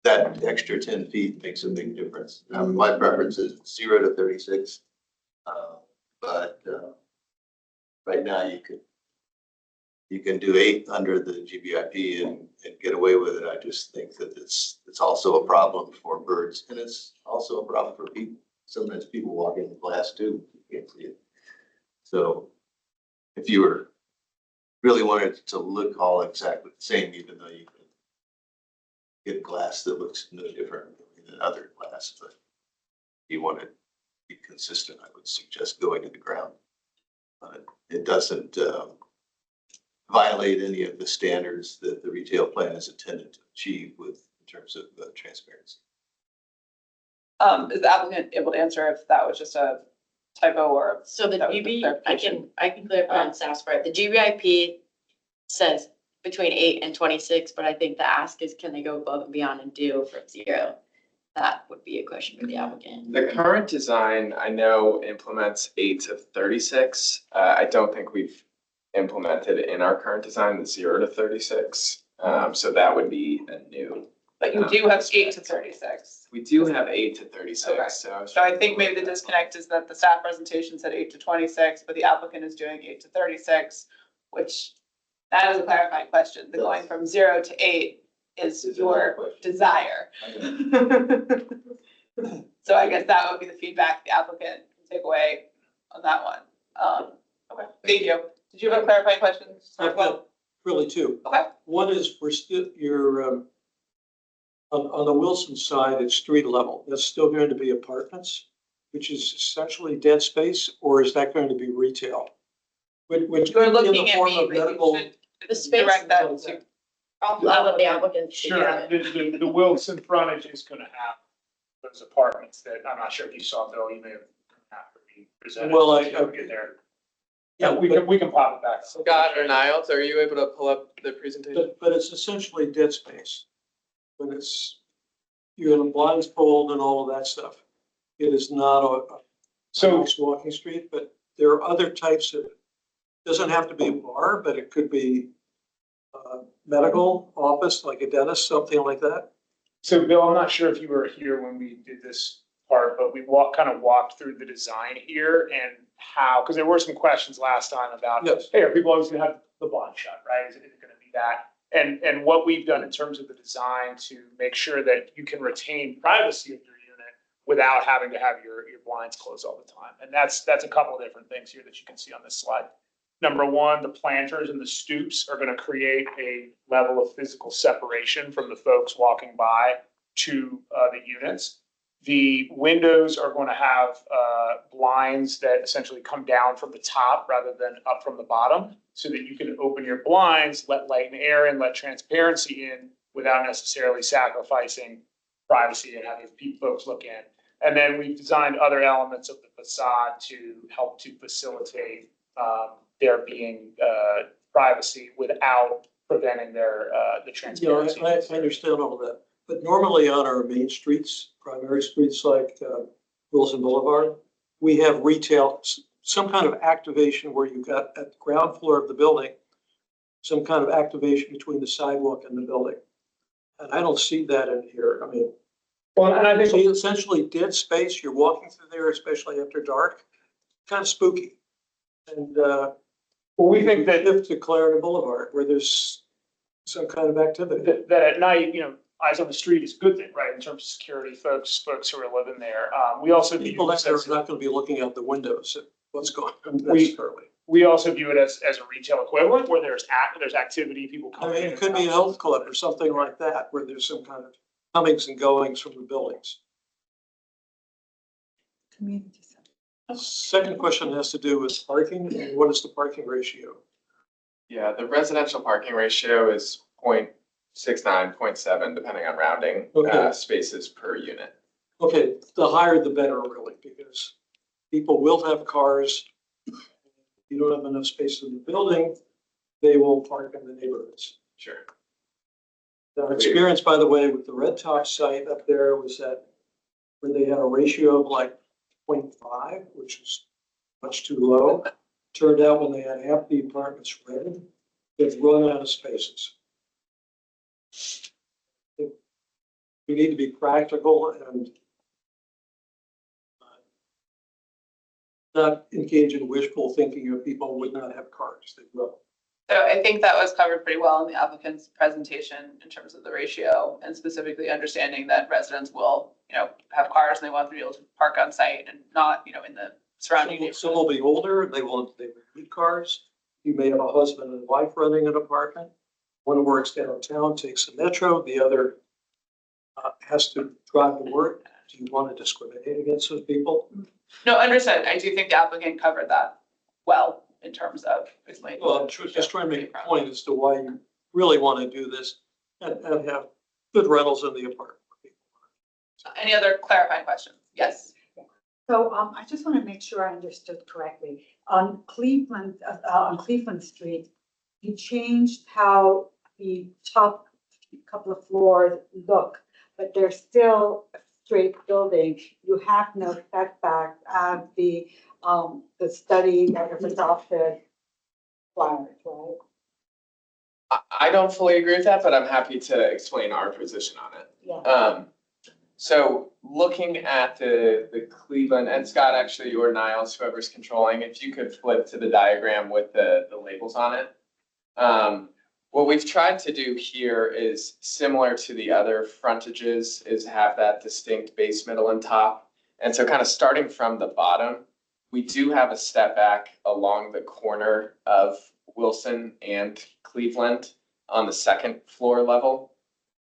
that extra 10 feet makes a big difference. My preference is 0 to 36. But right now you can do 8 under the GBIP and get away with it. I just think that it's also a problem for birds, and it's also a problem for people. Sometimes people walk in the glass too, you can't see it. So if you were really wanted it to look all exactly the same, even though you can get glass that looks no different than other glass, but if you want to be consistent, I would suggest going to the ground. It doesn't violate any of the standards that the retail plan is intended to achieve with in terms of transparency. Is the applicant able to answer if that was just a typo or? So the that was a GB, clarification? I can clarify on staff's part. The GBIP says between 8 and 26, but I think the ask is, can they go above and beyond and do from 0? That would be a question for the applicant. The current design, I know, implements 8 to 36. I don't think we've implemented in our current design the 0 to 36. So that would be a new. But you do have 8 to 36. We do have 8 to 36. Okay. So So I think maybe the disconnect is that the staff presentation said 8 to 26, but the applicant is doing 8 to 36, which that is a clarifying question. The going from 0 to 8 is your desire. So I guess that would be the feedback the applicant can take away on that one. Okay, thank you. Did you have a clarifying question? I've got really two. Okay. One is we're still, you're, on the Wilson side, it's street level. That's still going to be apartments, which is essentially dead space, or is that going to be retail? Which You're in the looking at form me, of but you medical. should The space- direct that to. I'll let the applicant. Sure, the Wilson frontage is gonna have those apartments that, I'm not sure if you saw, Bill, you may have to be presented. Well, I Get there. Yeah, we can pop it back. Scott or Niles, are you able to pull up the presentation? But it's essentially dead space. When it's, you're in a blinds pulled and all of that stuff. It is not a nice walking street, but there are other types of, doesn't have to be a bar, but it could be medical office, like a dentist, something like that. So Bill, I'm not sure if you were here when we did this part, but we kind of walked through the design here and how, because there were some questions last time about, Yes. hey, are people always gonna have the blind shut, right? Is it gonna be that? And what we've done in terms of the design to make sure that you can retain privacy of your unit without having to have your blinds closed all the time. And that's a couple of different things here that you can see on this slide. Number one, the planters and the stoops are going to create a level of physical separation from the folks walking by to the units. The windows are going to have blinds that essentially come down from the top rather than up from the bottom, so that you can open your blinds, let light and air in, let transparency in without necessarily sacrificing privacy and having folks look in. And then we've designed other elements of the facade to help to facilitate there being privacy without preventing the transparency. I understand all of that, but normally on our main streets, primary streets like Wilson Boulevard, we have retail, some kind of activation where you've got at the ground floor of the building, some kind of activation between the sidewalk and the building. And I don't see that in here. I mean, well, and I think so essentially dead space, you're walking through there, especially after dark, kind of spooky. And well, we think that to Clarendon Boulevard, where there's some kind of activity. That at night, eyes on the street is a good thing, right? In terms of security, folks who are living there. We also People that are not going to be looking out the windows at what's going on. We also view it as a retail equivalent where there's activity, people I coming mean, in. it could be a health club or something like that, where there's some kind of comings and goings from the buildings. Community center. Second question has to do with parking, and what is the parking ratio? Yeah, the residential parking ratio is 0.69, 0.7, depending on rounding, Okay. spaces per unit. Okay, the higher the better, really, because people will have cars. If you don't have enough space in the building, they will park in the neighborhoods. Sure. The experience, by the way, with the Red Top site up there was that where they had a ratio of like 0.5, which is much too low. Turned out when they had half the apartments rented, they'd run out of spaces. We need to be practical and not engage in wishful thinking of people would not have cars. They will. So I think that was covered pretty well in the applicant's presentation in terms of the ratio and specifically understanding that residents will, have cars and they want to be able to park on site and not, in the surrounding neighborhood. Some will be older, they will need cars. You may have a husband and wife running an apartment. One works downtown, takes the metro, the other has to drive to work. Do you want to discriminate against those people? No, understood. I do think the applicant covered that well in terms of explaining. Well, I'm just trying to make a point as to why you really want to do this and have good rentals in the apartment. Any other clarifying questions? Yes. So I just want to make sure I understood correctly. On Cleveland Street, you changed how the top couple of floors look, but they're still a straight building. You have no setback as the study that was adopted requires, right? I don't fully agree with that, but I'm happy to explain our position on it. Yeah. So looking at the Cleveland, and Scott, actually, or Niles, whoever's controlling, if you could flip to the diagram with the labels on it. What we've tried to do here is similar to the other frontages, is have that distinct base, middle, and top. And so kind of starting from the bottom, we do have a step back along the corner of Wilson and Cleveland on the second floor level.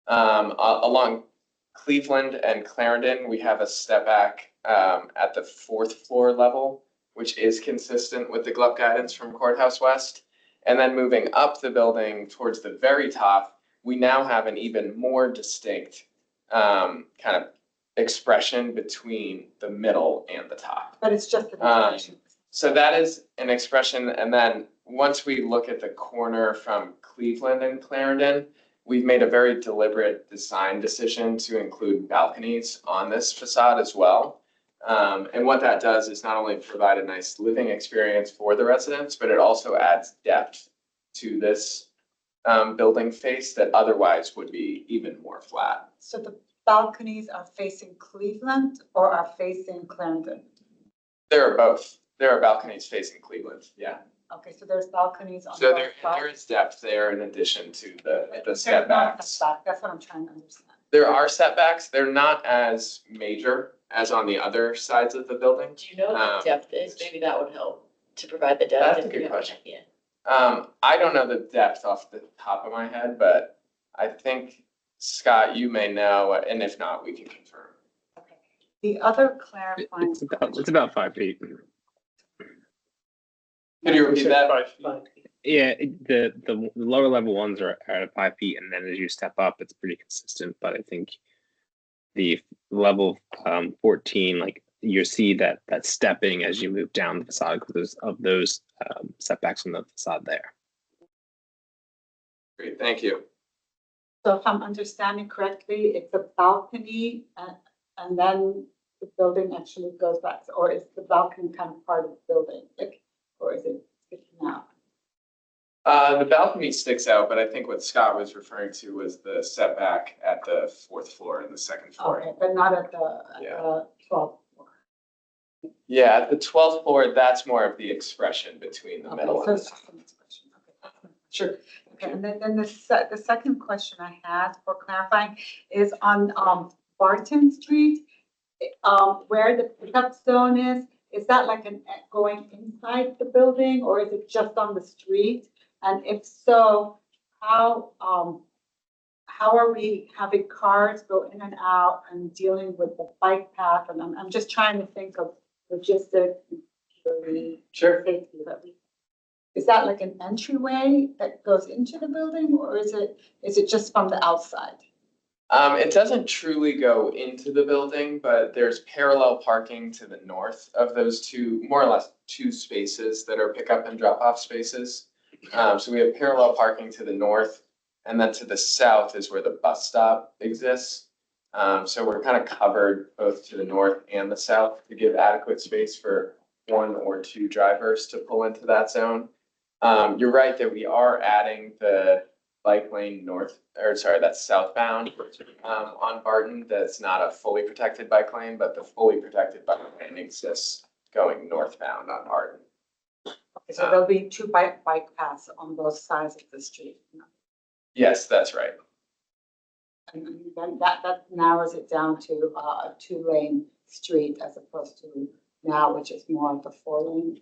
Along Cleveland and Clarendon, we have a step back at the fourth floor level, which is consistent with the GLUP guidance from Courthouse West. And then moving up the building towards the very top, we now have an even more distinct kind of expression between the middle and the top. But it's just an expression. So that is an expression. And then once we look at the corner from Cleveland and Clarendon, we've made a very deliberate design decision to include balconies on this facade as well. And what that does is not only provide a nice living experience for the residents, but it also adds depth to this building face that otherwise would be even more flat. So the balconies are facing Cleveland or are facing Clarendon? There are both. There are balconies facing Cleveland, yeah. Okay, so there's balconies on So both sides? there is depth there in addition to the There's not setbacks. setback. That's what I'm trying to understand. There are setbacks. They're not as major as on the other sides of the building. Do you know what the depth is? Maybe that would help to provide the depth. That's a if you good have an question. idea. I don't know the depth off the top of my head, but I think, Scott, you may know, and if not, we can confirm. Okay. The other clarifying. It's about 5 feet. Could you repeat that? 5 feet. Yeah, the lower level ones are at 5 feet, and then as you step up, it's pretty consistent. But I think the level 14, like you see that stepping as you move down the facade because of those setbacks from the facade there. Great, thank you. So if I'm understanding correctly, it's a balcony and then the building actually goes back, or is the balcony kind of part of the building? Like, or is it sticking out? The balcony sticks out, but I think what Scott was referring to was the setback at the fourth floor and the second floor. Okay, but not at the, Yeah. 12th floor. Yeah, at the 12th floor, that's more of the expression between the Okay, middle so and the it's top. just an expression. Okay. Sure. Okay, and then the second question I had for clarifying is on Barton Street, where the pickup zone is that like going inside the building or is it just on the street? And if so, how are we having cars go in and out and dealing with the bike path? And I'm just trying to think of logistics. Sure. Safety that we. Is that like an entryway that goes into the building or is it just from the outside? It doesn't truly go into the building, but there's parallel parking to the north of those two, more or less two spaces that are pickup and drop off spaces. So we have parallel parking to the north. And then to the south is where the bus stop exists. So we're kind of covered both to the north and the south to give adequate space for 1 or 2 drivers to pull into that zone. You're right that we are adding the bike lane north, or sorry, that's southbound, on Barton. That's not a fully protected bike lane, but the fully protected bike lane exists going northbound on Barton. So there'll be 2 bike paths on both sides of the street. Yes, that's right. And then that narrows it down to a 2-lane street as opposed to now, which is more of a 4-lane.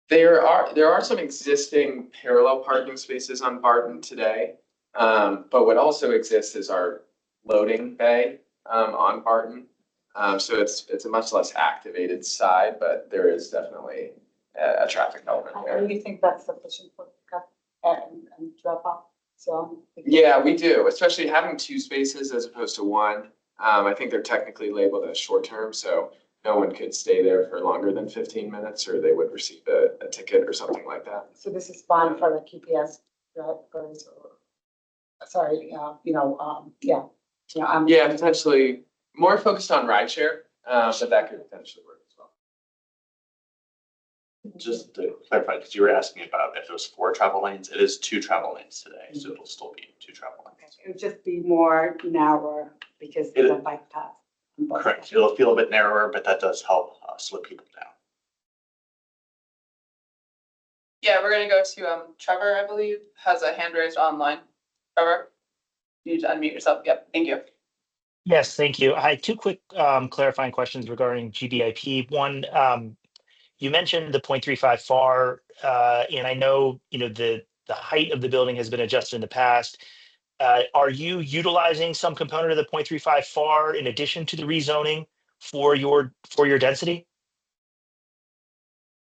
There are some existing parallel parking spaces on Barton today. But what also exists is our loading bay on Barton. So it's a much less activated side, but there is definitely a traffic element there. Do you think that's sufficient for pickup and drop off? So Yeah, we do, especially having 2 spaces as opposed to 1. I think they're technically labeled as short term, so no one could stay there for longer than 15 minutes or they would receive a ticket or something like that. So this is fine for the QPS drivers or, sorry, yeah. Yeah, potentially more focused on rideshare, but that could potentially work as well. Just to clarify, because you were asking about if it was 4 travel lanes, it is 2 travel lanes today, so it'll still be 2 travel lanes. It would just be more narrower because It- it's a bike path. Correct. It'll feel a bit narrower, but that does help slow people down. Yeah, we're gonna go to Trevor, I believe, has a hand raised online. Trevor, you need to unmute yourself. Yep, thank you. Yes, thank you. I had 2 quick clarifying questions regarding GBIP. One, you mentioned the 0.35 FAR, and I know, the height of the building has been adjusted in the past. Are you utilizing some component of the 0.35 FAR in addition to the rezoning for your density?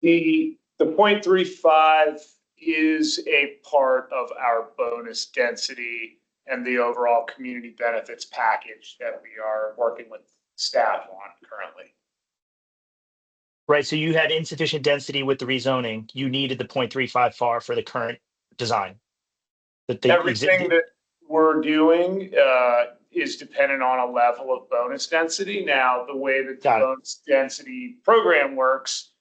The 0.35 is a part of our bonus density and the overall community benefits package that we are working with staff on currently. Right, so you had insufficient density with the rezoning. You needed the 0.35 FAR for the current design. Everything that we're doing is dependent on a level of bonus density. Now, the way that the bonus density program works,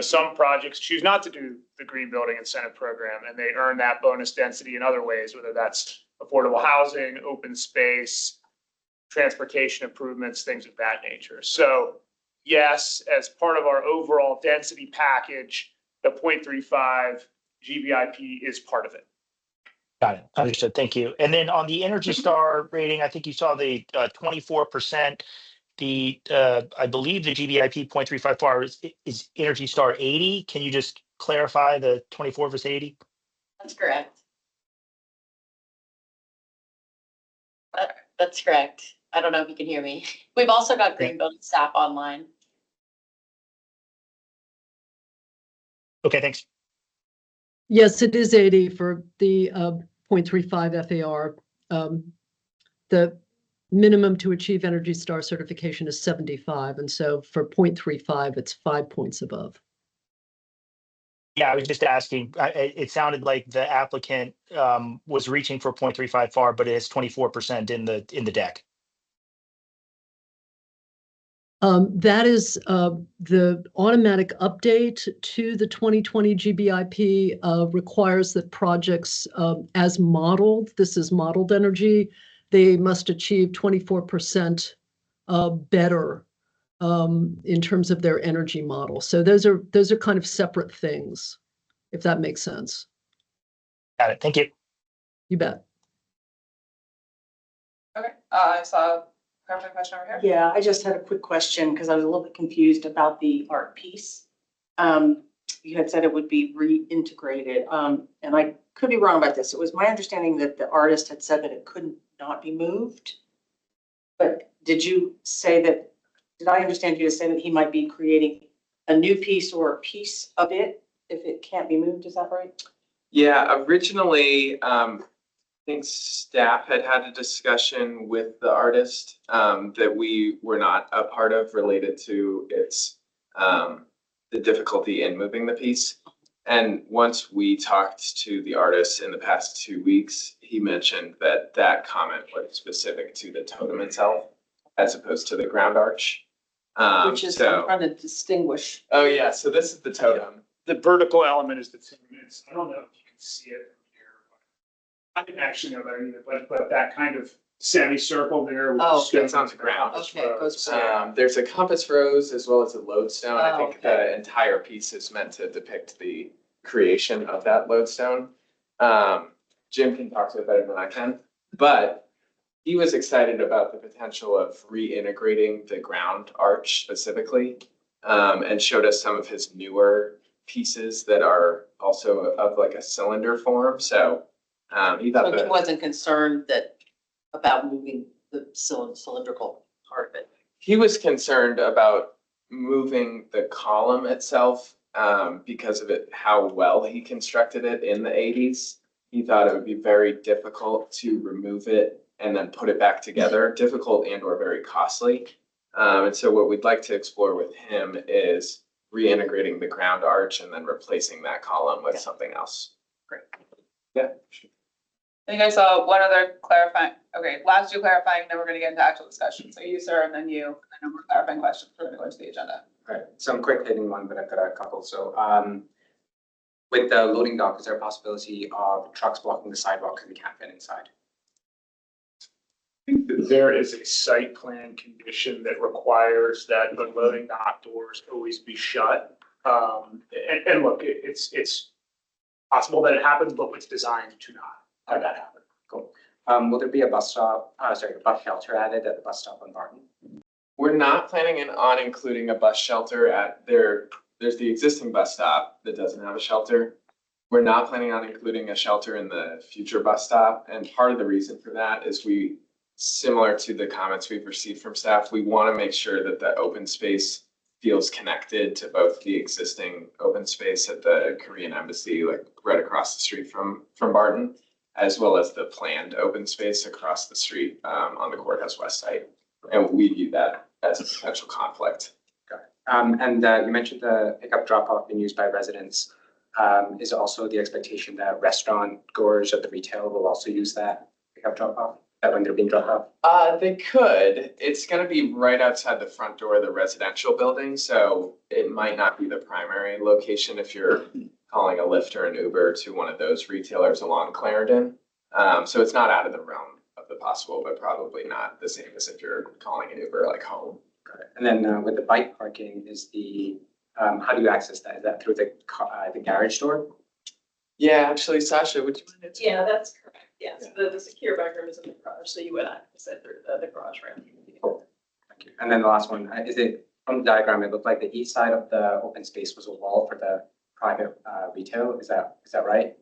some projects choose not to do the green building incentive program and they earn that bonus density in other ways, whether that's affordable housing, open space, transportation improvements, things of that nature. So yes, as part of our overall density package, the 0.35 GBIP is part of it. Got it. Understood. Thank you. And then on the Energy Star rating, I think you saw the 24%. I believe the GBIP 0.35 FAR is Energy Star 80. Can you just clarify the 24 versus 80? That's correct. That's correct. I don't know if you can hear me. We've also got green building staff online. Okay, thanks. Yes, it is 80 for the 0.35 FAR. The minimum to achieve Energy Star certification is 75. And so for 0.35, it's 5 points above. Yeah, I was just asking. It sounded like the applicant was reaching for 0.35 FAR, but it is 24% in the deck. That is the automatic update to the 2020 GBIP requires that projects as modeled, this is modeled energy, they must achieve 24% better in terms of their energy model. So those are kind of separate things, if that makes sense. Got it. Thank you. You bet. Okay, I saw a question over here. Yeah, I just had a quick question because I was a little bit confused about the art piece. You had said it would be reintegrated, and I could be wrong about this. It was my understanding that the artist had said that it could not be moved. But did you say that, did I understand you to say that he might be creating a new piece or a piece of it if it can't be moved? Is that right? Yeah, originally, I think staff had a discussion with the artist that we were not a part of related to its the difficulty in moving the piece. And once we talked to the artist in the past 2 weeks, he mentioned that that comment was specific to the totem itself as opposed to the ground arch. Which is, I'm trying to distinguish. Oh yeah, so this is the totem. The vertical element is the two minutes. I don't know if you can see it from here, but I didn't actually know that either, but that kind of semicircle there. With Oh, it's on the ground. Okay, it goes There's a compass rose as well as a lodestone. I Oh, think okay. the entire piece is meant to depict the creation of that lodestone. Jim can talk to it better than I can, but he was excited about the potential of reintegrating the ground arch specifically, and showed us some of his newer pieces that are also of like a cylinder form. So he thought So he that wasn't concerned about moving the cylindrical part of it. he was concerned about moving the column itself, because of how well he constructed it in the 80s. He thought it would be very difficult to remove it and then put it back together, difficult and or very costly. And so what we'd like to explore with him is reintegrating the ground arch and then replacing that column with something else. Great. Yeah. I think I saw one other clarifying, okay, last two clarifying, then we're gonna get into actual discussion. So you, sir, and then you, and then no more clarifying questions. We're gonna go into the agenda. Right, some quick hitting one, but I've got a couple. So with the loading dock, is there a possibility of trucks blocking the sidewalk because we can't fit inside? I think that there is a site plan condition that requires that the loading dock doors always be shut. And look, it's possible that it happens, but it's designed to not have that happen. Cool. Will there be a bus shelter added at the bus stop on Barton? We're not planning on including a bus shelter at there. There's the existing bus stop that doesn't have a shelter. We're not planning on including a shelter in the future bus stop. And part of the reason for that is similar to the comments we've received from staff, we want to make sure that the open space feels connected to both the existing open space at the Korean embassy, like right across the street from Barton, as well as the planned open space across the street on the courthouse west side. And we view that as a potential conflict. And you mentioned the pickup drop-off being used by residents. Is also the expectation that restaurant goers at the retail will also use that pickup drop-off, that when they're being dropped off? They could. It's gonna be right outside the front door of the residential building, so it might not be the primary location if you're calling a Lyft or an Uber to one of those retailers along Clarendon. So it's not out of the realm of the possible, but probably not the same as if you're calling an Uber like home. And then with the bike parking, how do you access that? Is that through the garage door? Yeah, actually, Sasha, would you mind? Yeah, that's correct. Yes, the secure back room is in the garage, so you would access it through the garage ramp. Thank you. And then the last one, is it from the diagram, it looked like the east side of the open space was a wall for the private retail. Is that right?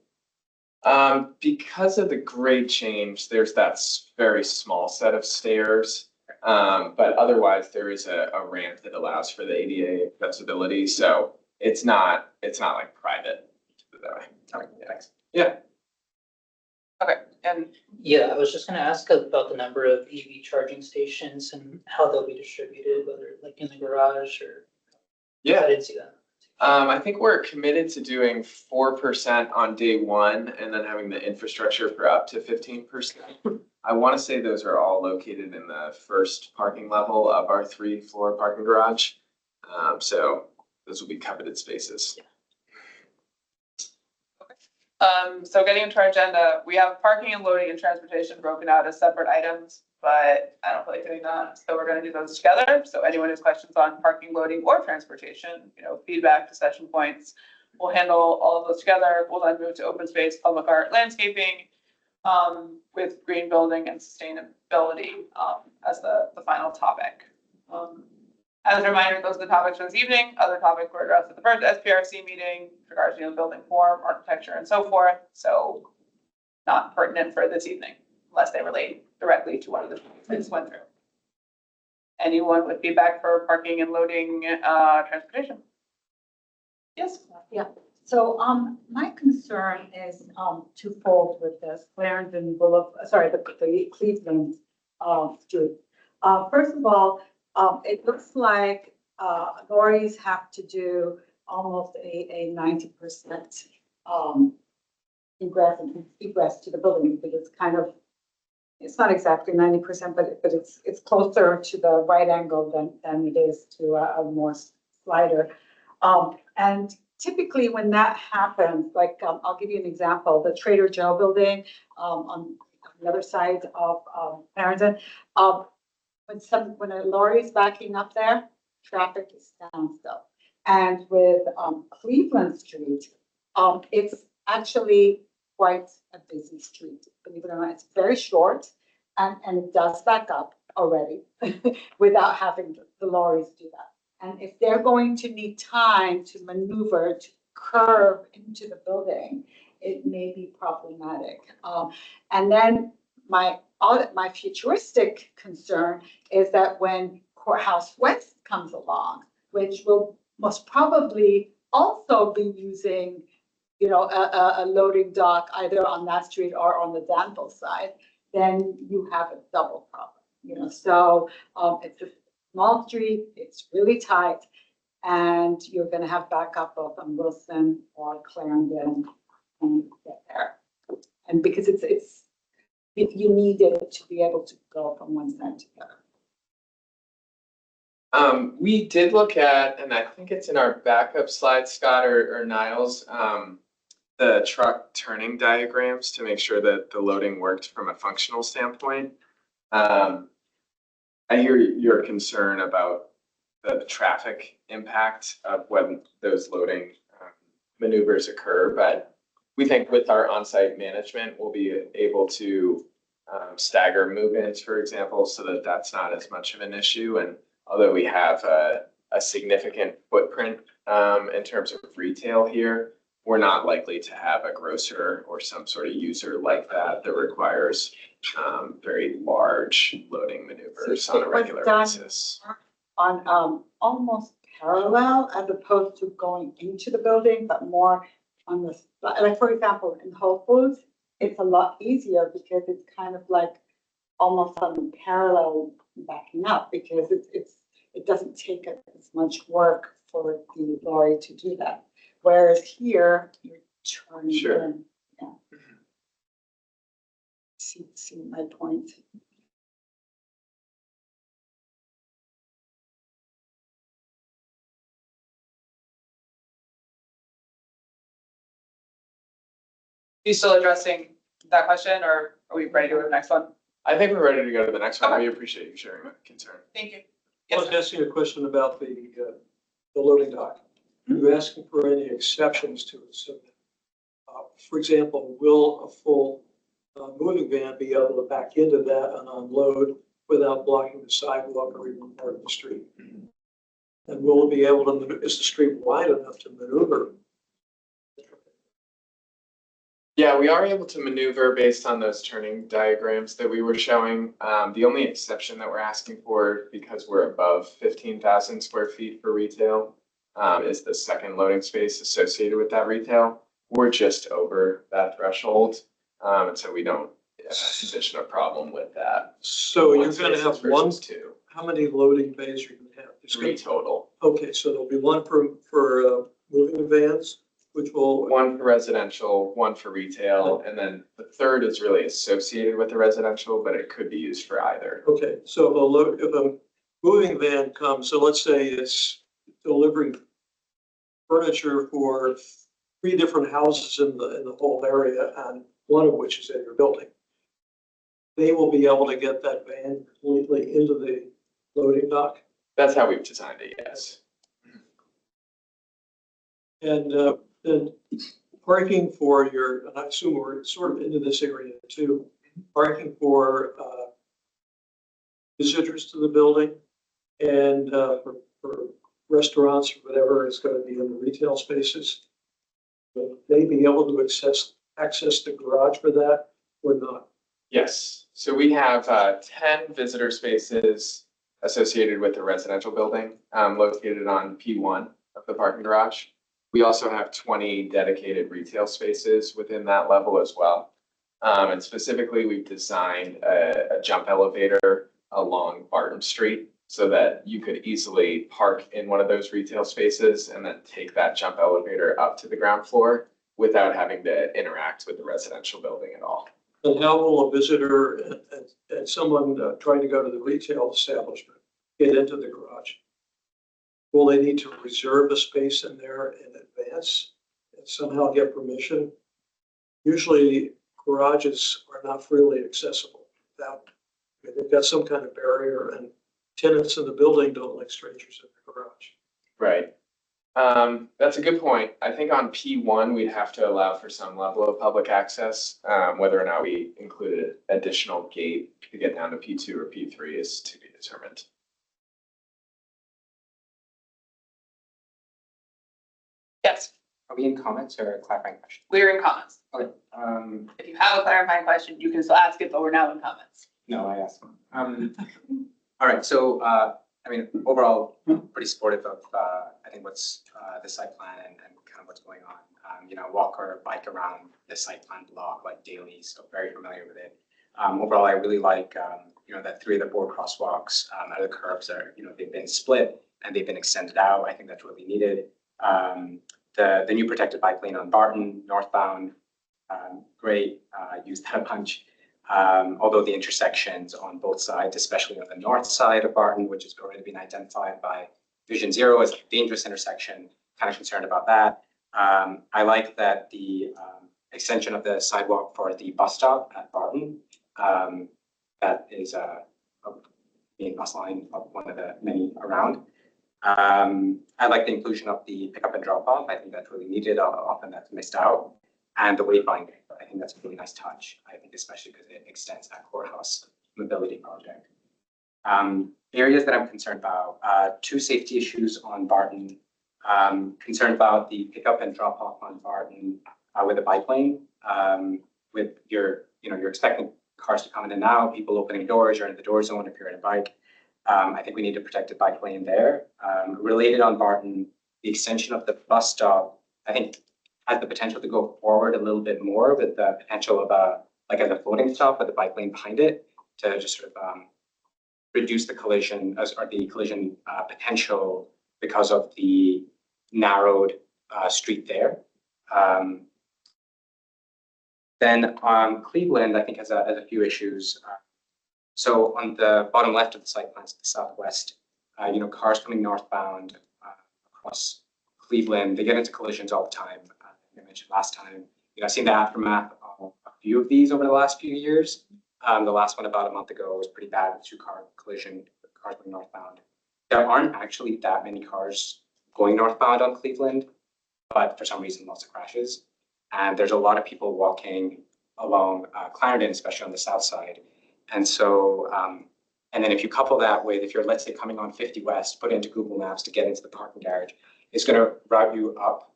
Because of the grade change, there's that very small set of stairs. But otherwise there is a ramp that allows for the ADA accessibility. So it's not like private that way. Okay, thanks. Yeah. Okay, and Yeah, I was just gonna ask about the number of EV charging stations and how they'll be distributed, whether like in the garage or. Yeah. I didn't see that. I think we're committed to doing 4% on day one and then having the infrastructure for up to 15%. I want to say those are all located in the first parking level of our 3-floor parking garage. So those will be coveted spaces. So getting into our agenda, we have parking and loading and transportation broken out as separate items, but I don't feel like doing that. So we're gonna do those together. So anyone has questions on parking, loading, or transportation, feedback, discussion points, we'll handle all of those together. We'll then move to open space, public art, landscaping, with green building and sustainability, as the final topic. As a reminder, those are the topics for this evening. Other topics were addressed at the first SPRC meeting regarding building form, architecture, and so forth. So not pertinent for this evening unless they relate directly to one of the topics I just went through. Anyone with feedback for parking and loading, transportation? Yes. Yeah, so, my concern is, twofold with this Clarendon Boulevard, sorry, the Cleveland, street. First of all, it looks like, lorries have to do, almost a 90% ingress and egress to the building, because it's kind of, it's not exactly 90%, but it's closer to the right angle than it is to a more slider. And typically when that happens, like, I'll give you an example, the Trader Joe building, on the other side of, Arlington, when a lorry is backing up there, traffic is standstill. And with, Cleveland Street, it's actually quite a busy street, believe it or not. It's very short and it does back up already without having the lorries do that. And if they're going to need time to maneuver, to curve into the building, it may be problematic. And then my futuristic concern is that when Courthouse West comes along, which will most probably also be using, you know, a loading dock either on that street or on the Danville side, then you have a double problem, you know. So it's a small street, it's really tight, and you're going to have backup both on Wilson or Clarendon and get there. And because you need it to be able to go from one side to the other. We did look at, and I think it's in our backup slide, Scott or Niles, the truck turning diagrams to make sure that the loading worked from a functional standpoint. I hear your concern about the traffic impact of when those loading maneuvers occur, but we think with our on-site management, we'll be able to stagger movements, for example, so that that's not as much of an issue. And although we have a significant footprint in terms of retail here, we're not likely to have a grocer or some sort of user like that requires very large loading maneuvers on a regular basis. On almost parallel, as opposed to going into the building, but more on the, like, for example, in Whole Foods, it's a lot easier because it's kind of like almost on the parallel backing up, because it doesn't take as much work for the lorry to do that. Whereas here, you're turning in. Yeah. See my point. You still addressing that question, or are we ready to go to the next one? I think we're ready to go to the next one. We appreciate you sharing that concern. Thank you. I was asking a question about the loading dock. Are you asking for any exceptions to it? So, for example, will a full moving van be able to back into that and unload without blocking the sidewalk or even part of the street? And will it be able to, is the street wide enough to maneuver? Yeah, we are able to maneuver based on those turning diagrams that we were showing. The only exception that we're asking for, because we're above 15,000 square feet for retail, is the second loading space associated with that retail. We're just over that threshold, and so we don't envision a problem with that. So you're going to have one, two. How many loading bays are you going to have? Three total. Okay, so there'll be one for moving vans, which will. One for residential, one for retail, and then the third is really associated with the residential, but it could be used for either. Okay, so if a moving van comes, so let's say it's delivering furniture for 3 different houses in the whole area, and one of which is in your building, they will be able to get that van completely into the loading dock? That's how we've designed it, yes. And then parking for your, and I assume we're sort of into this area too, parking for visitors to the building and for restaurants or whatever is going to be in the retail spaces. Will they be able to access the garage for that or not? Yes, so we have 10 visitor spaces associated with the residential building located on P1 of the parking garage. We also have 20 dedicated retail spaces within that level as well. And specifically, we've designed a jump elevator along Barton Street so that you could easily park in one of those retail spaces and then take that jump elevator up to the ground floor without having to interact with the residential building at all. And how will a visitor and someone trying to go to the retail establishment get into the garage? Will they need to reserve a space in there in advance and somehow get permission? Usually garages are not freely accessible without, they've got some kind of barrier, and tenants in the building don't like strangers in the garage. Right. That's a good point. I think on P1, we'd have to allow for some level of public access. Whether or not we include an additional gate to get down to P2 or P3 is to be determined. Yes, Are we in comments or clarifying questions? we're in comments. Okay, If you have a clarifying question, you can still ask it, but we're now in comments. no, I asked. All right, so, I mean, overall, pretty supportive of, I think what's, the site plan and kind of what's going on. You know, walk or bike around the site plan block like daily, so very familiar with it. Overall, I really like, you know, that 3 of the 4 crosswalks, out of the curbs are, you know, they've been split and they've been extended out. I think that's really needed. The new protected bike lane on Barton northbound, great, use that a bunch. Although the intersections on both sides, especially on the north side of Barton, which has already been identified by Vision Zero as a dangerous intersection, kind of concerned about that. I like that the extension of the sidewalk for the bus stop at Barton, that is a main bus line of one of the many around. I like the inclusion of the pickup and drop off. I think that's really needed. Often that's missed out. And the wayfinding, I think that's a really nice touch. I think especially because it extends that courthouse mobility project. Areas that I'm concerned about, 2 safety issues on Barton. Concerned about the pickup and drop off on Barton with the bike lane. With your, you know, you're expecting cars to come in and out, people opening doors, you're in the door zone if you're in a bike. I think we need to protect a bike lane there. Related on Barton, the extension of the bus stop, I think has the potential to go forward a little bit more with the potential of like as a floating stop with the bike lane behind it to just sort of reduce the collision potential because of the narrowed street there. Then on Cleveland, I think has a few issues. So on the bottom left of the site plans to the southwest, you know, cars coming northbound across Cleveland, they get into collisions all the time. I mentioned last time, you know, I've seen the aftermath of a few of these over the last few years. The last one about a month ago was pretty bad with 2-car collision, cars going northbound. There aren't actually that many cars going northbound on Cleveland, but for some reason, lots of crashes. And there's a lot of people walking along Clarendon, especially on the south side. And so, and then if you couple that with, if you're, let's say, coming on 50 West, put it into Google Maps to get into the parking garage, it's going to route you up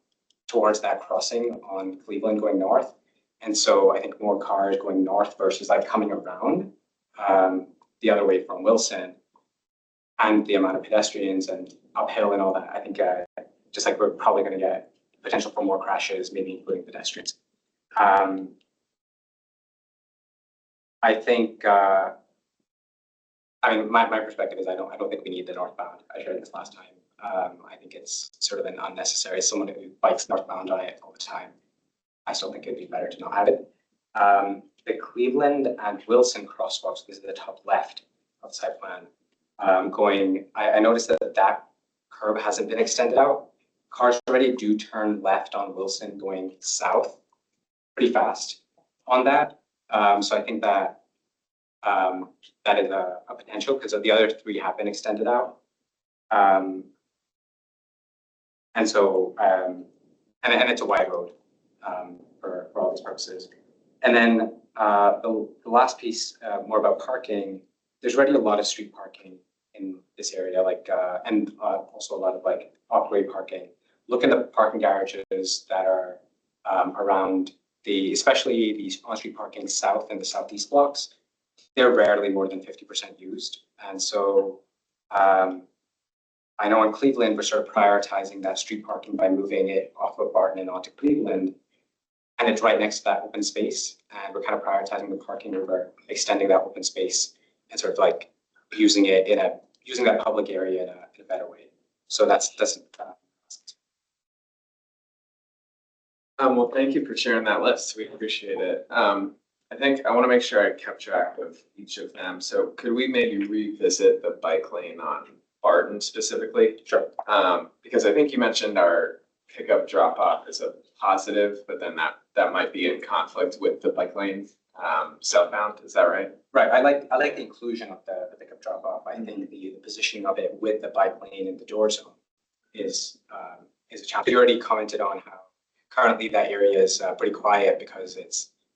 towards that crossing on Cleveland going north. And so I think more cars going north versus like coming around the other way from Wilson, and the amount of pedestrians and uphill and all that, I think just like we're probably going to get potential for more crashes, maybe including pedestrians. I think, I mean, my perspective is I don't think we need the northbound. I shared this last time. I think it's sort of an unnecessary, someone who bikes northbound on it all the time. I still think it'd be better to not have it. The Cleveland and Wilson crosswalks, this is the top left of the site plan. I noticed that that curb hasn't been extended out. Cars already do turn left on Wilson going south pretty fast on that. So I think that that is a potential because the other 3 have been extended out. And so, and it's a wide road for all these purposes. And then the last piece, more about parking, there's already a lot of street parking in this area, like, and also a lot of like off-way parking. Look at the parking garages that are around especially these on-street parking south and the southeast blocks. They're rarely more than 50% used. And so I know in Cleveland, we're sort of prioritizing that street parking by moving it off of Barton and onto Cleveland. And it's right next to that open space. And we're kind of prioritizing the parking over extending that open space and sort of like using it in a using that public area in a better way. So that's. Well, thank you for sharing that list. We appreciate it. I think I want to make sure I kept track of each of them. So could we maybe revisit the bike lane on Barton specifically? Sure. Because I think you mentioned our pickup drop off is a positive, but then that might be in conflict with the bike lane southbound. Is that right? Right. I like the inclusion of the pickup drop off. I think the positioning of it with the bike lane and the door zone is a challenge. You already commented on how currently that area is pretty quiet because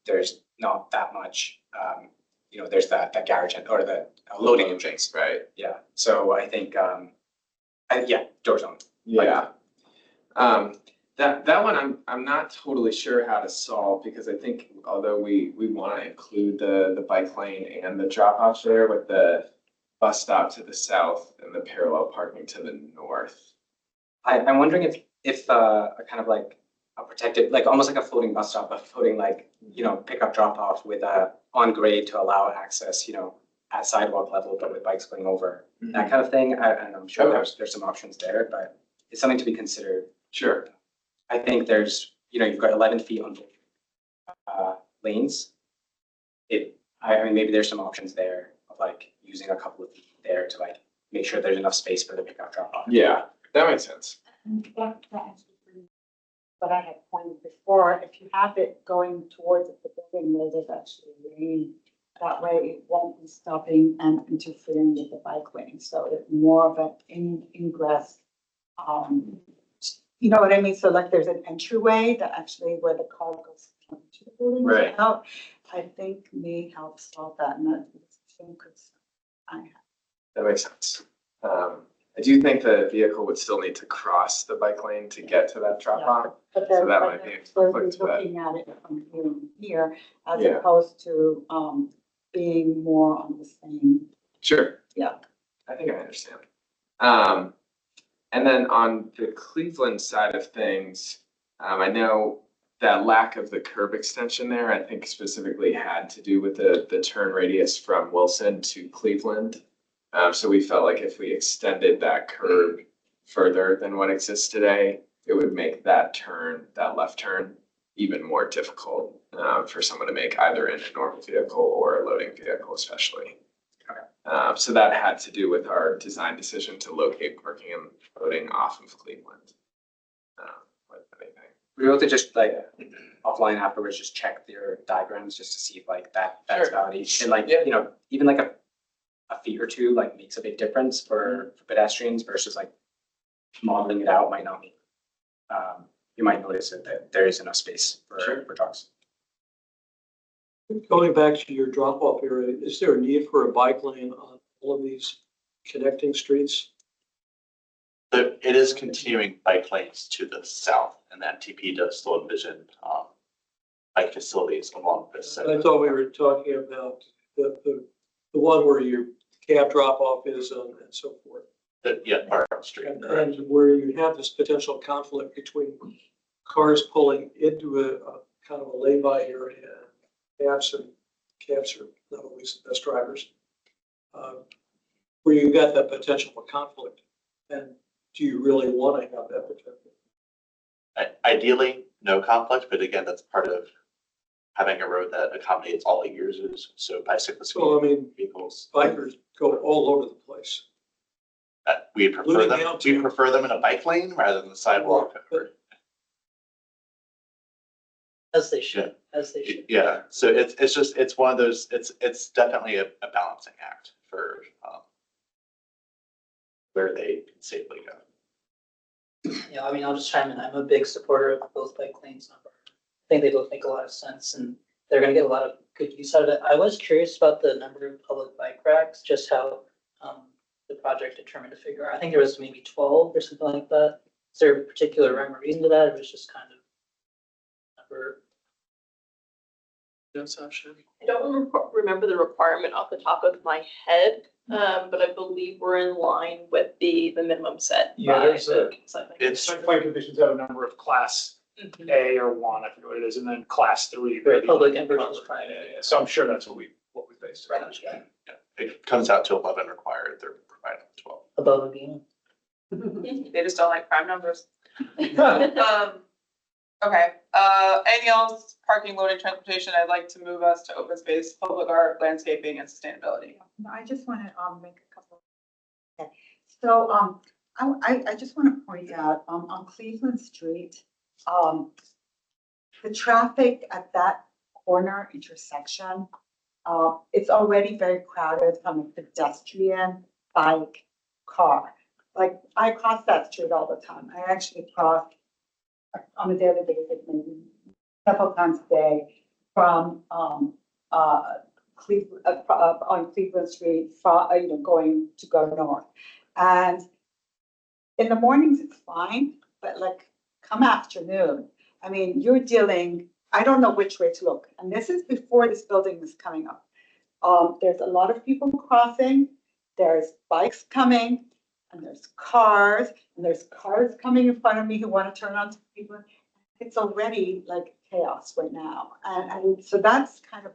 there's not that much, there's that garage or the loading entrance. Right. Yeah. So I think, door zone. Yeah. That one I'm not totally sure how to solve because I think although we want to include the bike lane and the drop off there with the bus stop to the south and the parallel parking to the north. I'm wondering if a kind of like a protected, like almost like a floating bus stop, but floating pickup drop off with on grade to allow access, at sidewalk level, but with bikes going over, that kind of thing. And I'm sure there's some options there, but it's something to be considered. Sure. I think there's, you've got 11 feet on lanes. I mean, maybe there's some options there of like using a couple of feet there to like make sure there's enough space for the pickup drop off. Yeah, that makes sense. But I had pointed before, if you have it going towards the building where there's actually a lane, that way it won't be stopping and interfering with the bike lane. So it's more of an ingress. You know what I mean? So like there's an entryway that actually where the car goes to the building. Right. Out, I think may help solve that. And that's the same concern I have. That makes sense. I do think the vehicle would still need to cross the bike lane to get to that drop off. But So then, that might be a conflict to that. looking at it from here as Yeah. opposed to being more on the same. Sure. Yeah. I think I understand. And then on the Cleveland side of things, I know that lack of the curb extension there, I think specifically had to do with the turn radius from Wilson to Cleveland. So we felt like if we extended that curb further than what exists today, it would make that left turn, even more difficult for someone to make either in a normal vehicle or a loading vehicle, especially. So that had to do with our design decision to locate parking and loading off of Cleveland. We're able to just like offline afterwards, just check their diagrams just to see if like that's valid. And like, even like a feet or two like makes a big difference for pedestrians versus like modeling it out might not be. You might notice that there is enough space for trucks. Going back to your drop-off area, is there a need for a bike lane on all of these connecting streets? It is continuing bike lanes to the south, and that TP does still envision bike facilities along this. I thought we were talking about the one where your cab drop-off is and so forth. Barton Street. And where you have this potential conflict between cars pulling into a kind of a lay-by area. Cabs are not always the best drivers. Where you got that potential for conflict, and do you really want to have that potential? Ideally, no conflict, but again, that's part of having a road that accommodates all users. So bicyclists, vehicles, Bikers go all over the place. We prefer them in a bike lane rather than the sidewalk. As they should, as they should. Yeah, so it's one of those, it's definitely a balancing act for where they can safely go. Yeah, I mean, I'll just chime in. I'm a big supporter of both bike lanes. I think they both make a lot of sense and they're gonna get a lot of good use out of it. I was curious about the number of public bike racks, just how the project determined to figure out. I think there was maybe 12 or something like that. Is there a particular rhyme or reason to that? Or it was just kind of number? I don't remember the requirement off the top of my head, but I believe we're in line with the minimum set. Yeah, there's it's site plan conditions have a number of class A or 1, I forget what it is, and then class 3. Right, public and versus private. Yeah. So I'm sure that's what we based it on. Yeah. It comes out to 11 required. They're providing above and beyond. They just don't like prime numbers. Okay, anything else? Parking, loading, transportation. I'd like to move us to open space, public art, landscaping, and sustainability. I just want to make a couple. Okay, so I just want to point out on Cleveland Street, the traffic at that corner intersection, it's already very crowded from a pedestrian, bike, car. Like I cross that street all the time. I actually cross on a daily basis, maybe several times a day from Cleveland on Cleveland Street, going to go north. And in the mornings it's fine, but like come afternoon, I mean, you're dealing. I don't know which way to look, and this is before this building is coming up. There's a lot of people crossing. There's bikes coming. And there's cars coming in front of me who want to turn onto people. It's already like chaos right now. And so that's kind of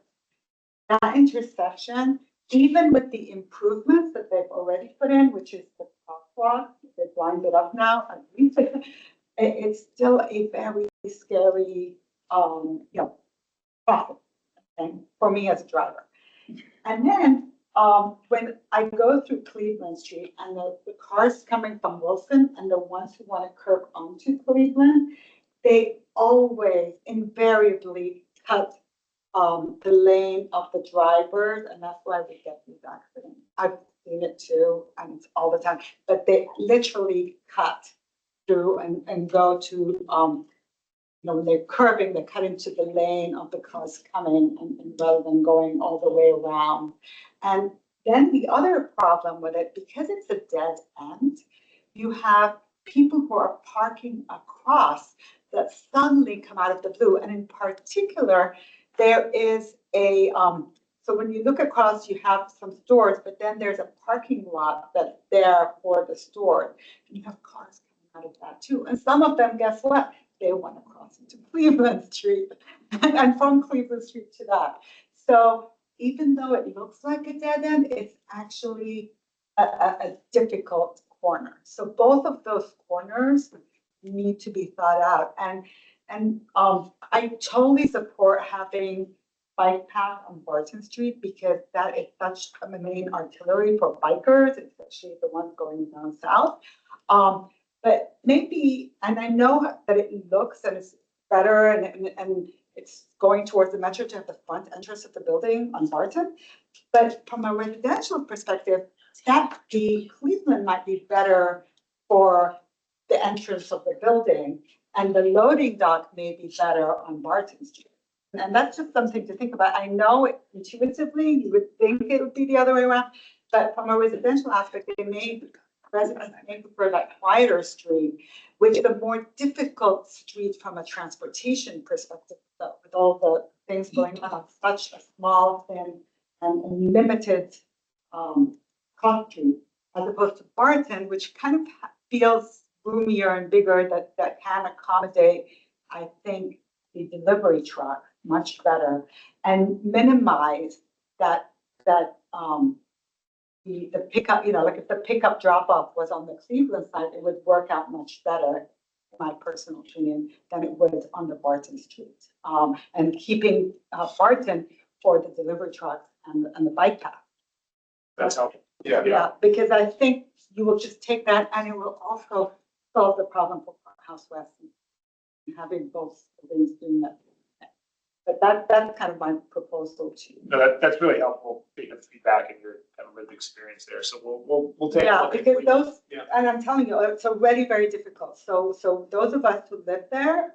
that intersection, even with the improvements that they've already put in, which is the crosswalk, they've lined it up now. It's still a very scary, traffic thing for me as a driver. And then when I go through Cleveland Street and the cars coming from Wilson and the ones who want to curve onto Cleveland, they always invariably cut the lane of the drivers, and that's why we get these accidents. I've seen it too, and it's all the time, but they literally cut through and go to, when they're curving, they cut into the lane of the cars coming and rather than going all the way around. And then the other problem with it, because it's a dead end, you have people who are parking across that suddenly come out of the blue. And in particular, there is a, so when you look across, you have some stores, but then there's a parking lot that's there for the stores. And you have cars coming out of that too. And some of them, guess what? They want to cross into Cleveland Street and from Cleveland Street to that. So even though it looks like a dead end, it's actually a difficult corner. So both of those corners need to be thought out. And I totally support having bike path on Barton Street because that is such a main artery for bikers, especially the ones going down south. But maybe, and I know that it looks and it's better and it's going towards the metro to have the front entrance of the building on Barton. But from a residential perspective, that the Cleveland might be better for the entrance of the building and the loading dock may be better on Barton Street. And that's just something to think about. I know intuitively you would think it would be the other way around, but from a residential aspect, residents may prefer that quieter street, which is a more difficult street from a transportation perspective, with all the things going on such a small, thin, and limited cross street, as opposed to Barton, which kind of feels roomier and bigger, that can accommodate, I think, the delivery truck much better and minimize that the pickup, like if the pickup drop off was on the Cleveland side, it would work out much better, in my personal opinion, than it would on the Barton Street. And keeping Barton for the delivery trucks and the bike path. That's helpful. Yeah, because I think you will just take that and it will also solve the problem for House West and having both things doing that. But that's kind of my proposal to you. No, that's really helpful, being of feedback and your kind of lived experience there. So we'll take a Yeah, look at because what those, yeah. and I'm telling you, it's already very difficult. So those of us who live there,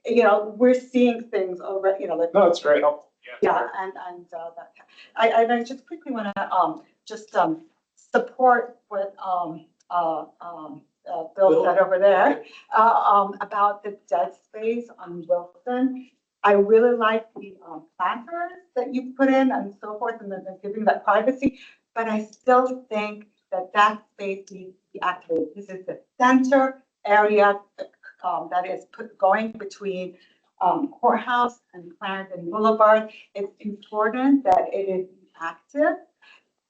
we're seeing things already, like. No, it's very helpful. Yeah, and that, I just quickly want to support what Bill said over there about the dead space on Wilson. I really like the planters that you put in and so forth, and then giving that privacy. But I still think that space needs to be activated. This is the center area that is going between Courthouse and Clarendon Boulevard. It's important that it is active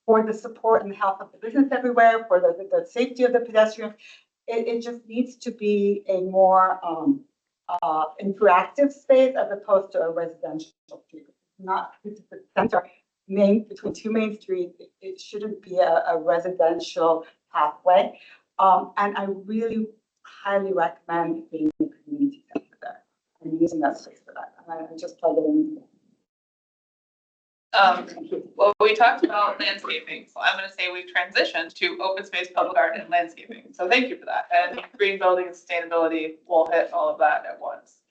for the support and health of the business everywhere, for the safety of the pedestrians. It just needs to be a more interactive space as opposed to a residential street. Not, it's the center between two main streets. It shouldn't be a residential pathway. And I really highly recommend being a community center there and using that space for that. And I just plug it in. Well, we talked about landscaping, so I'm gonna say we've transitioned to open space, public art, and landscaping. So thank you for that. And green building and sustainability will hit all of that at once.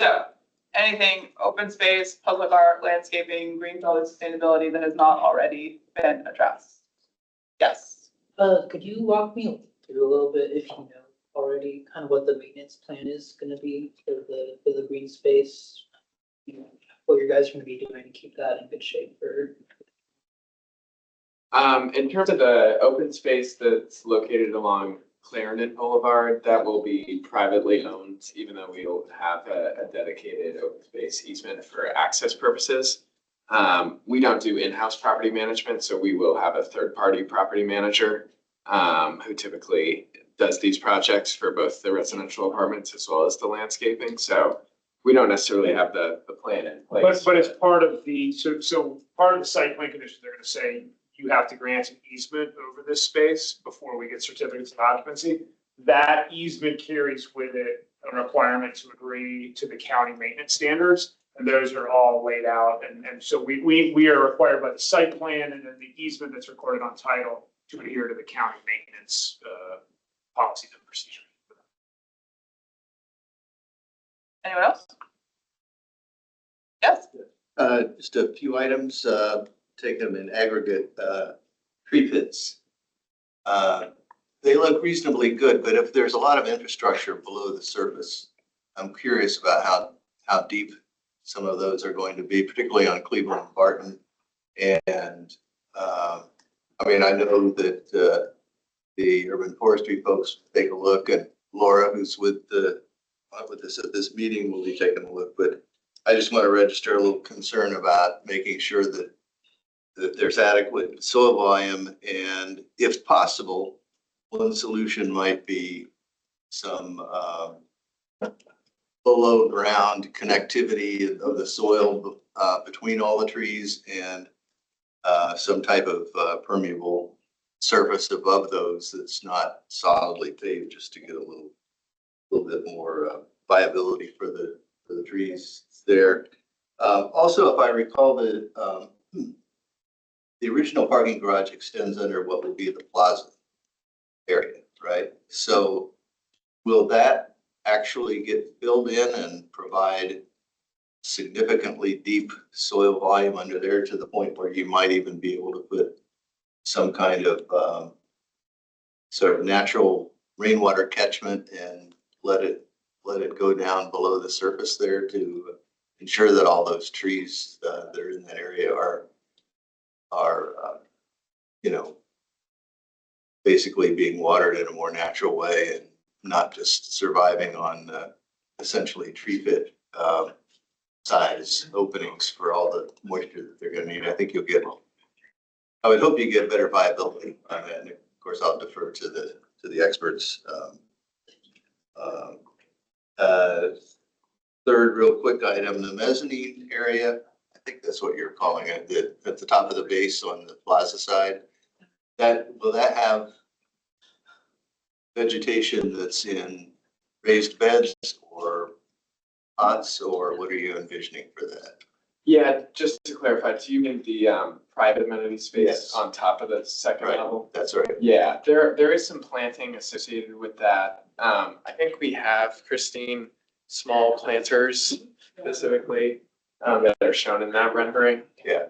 So anything open space, public art, landscaping, green building, sustainability that has not already been addressed? Yes. Could you walk me through a little bit, if you know already, kind of what the maintenance plan is gonna be for the green space? You know, what you guys are gonna be doing to keep that in good shape for. In terms of the open space that's located along Clarendon Boulevard, that will be privately owned, even though we'll have a dedicated open space easement for access purposes. We don't do in-house property management, so we will have a third-party property manager who typically does these projects for both the residential apartments as well as the landscaping. So we don't necessarily have the plan in place. But as part of the, so part of the site plan conditions, they're gonna say you have to grant an easement over this space before we get certificates of occupancy. That easement carries with it a requirement to agree to the county maintenance standards. And those are all laid out. And so we are required by the site plan and then the easement that's recorded on title to adhere to the county maintenance policies and procedures. Anyone else? Yes. Just a few items, take them in aggregate, tree pits. They look reasonably good, but if there's a lot of infrastructure below the surface, I'm curious about how deep some of those are going to be, particularly on Cleveland and Barton. And I mean, I know that the urban forestry folks take a look, and Laura, who's with us at this meeting, will be taking a look. But I just want to register a little concern about making sure that there's adequate soil volume, and if possible, one solution might be some below ground connectivity of the soil between all the trees, and some type of permeable surface above those that's not solidly paved, just to get a little bit more viability for the trees there. Also, if I recall, the original parking garage extends under what would be the plaza area, right? So will that actually get filled in and provide significantly deep soil volume under there to the point where you might even be able to put some kind of sort of natural rainwater catchment and let it go down below the surface there to ensure that all those trees that are in that area are you know, basically being watered in a more natural way and not just surviving on essentially tree pit size openings for all the moisture that they're going to need. I think I would hope you get better viability on that. And of course, I'll defer to the experts. Third real quick item, the mezzanine area, I think that's what you're calling it, at the top of the base on the plaza side. Will that have vegetation that's in raised beds or pots, or what are you envisioning for that? Yeah, just to clarify, do you mean the private amenity space Yes. on top of the second Right. level? That's right. Yeah, there is some planting associated with that. I think we have, Christine, small planters specifically that are shown in that rendering. Yeah.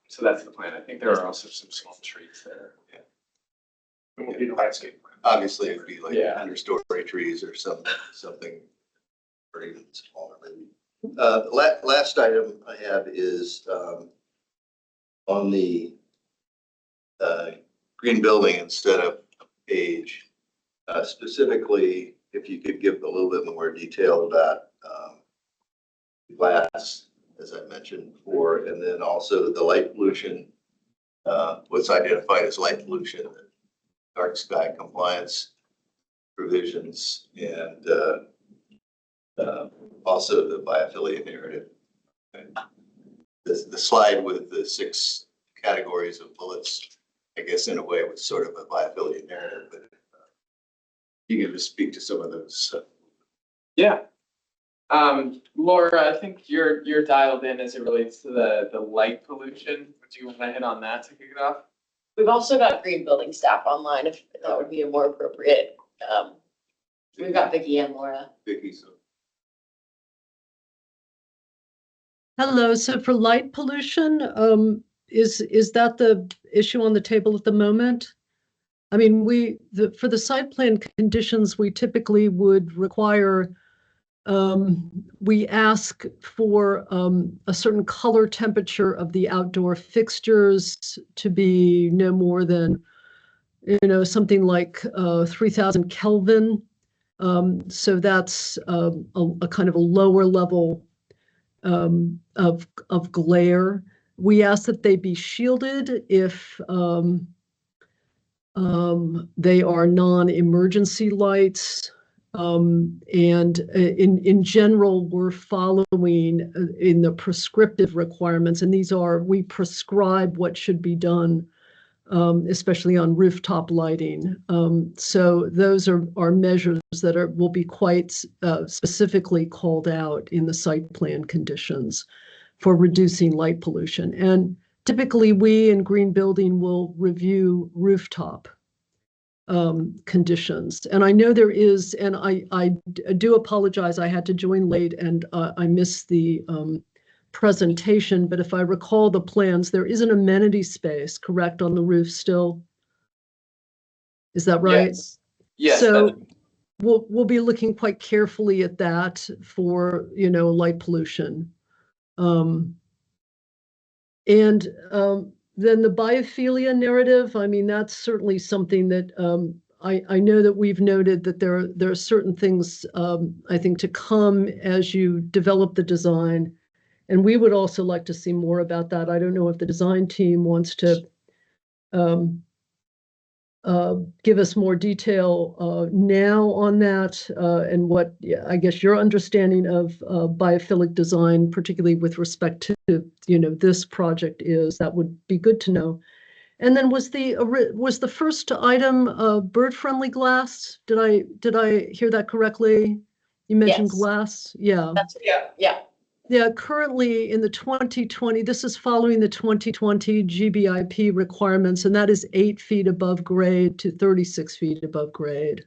So that's the plan. I think there are also some small trees there. Yeah. It will be the landscape. Obviously, it'd be like Yeah. understory trees or something or even smaller maybe. Last item I have is on the green building instead of page. Specifically, if you could give a little bit more detail about glass, as I mentioned before, and then also the light pollution what's identified as light pollution, dark sky compliance provisions, and also the biophilia narrative. The slide with the 6 categories of bullets, I guess in a way was sort of a biophilia narrative, but you can just speak to some of those. Yeah. Laura, I think you're dialed in as it relates to the light pollution. Do you want to hit on that to kick it off? We've also got green building staff online, if that would be a more appropriate. We've got Vicky and Laura. Vicky, so. Hello, so for light pollution, is that the issue on the table at the moment? I mean, for the site plan conditions, we typically would require, we ask for a certain color temperature of the outdoor fixtures to be no more than, something like 3,000 Kelvin. So that's a kind of a lower level of glare. We ask that they be shielded if they are non-emergency lights. And in general, we're following in the prescriptive requirements, and we prescribe what should be done, especially on rooftop lighting. So those are measures that will be quite specifically called out in the site plan conditions for reducing light pollution. And typically, we in green building will review rooftop conditions. And I know there is, and I do apologize, I had to join late and I missed the presentation, but if I recall the plans, there is an amenity space, correct, on the roof still? Is that right? Yes. Yes. So we'll be looking quite carefully at that for, light pollution. Then the biophilia narrative, I mean, that's certainly something that I know that we've noted that there are certain things, I think, to come as you develop the design. And we would also like to see more about that. I don't know if the design team wants to give us more detail now on that and what I guess your understanding of biophilic design, particularly with respect to this project is. That would be good to know. And then was the first item bird-friendly glass? Did I hear that correctly? You mentioned Yes. glass. Yeah. Yeah. Yeah, currently in the 2020, this is following the 2020 GBIP requirements, and that is 8 feet above grade to 36 feet above grade.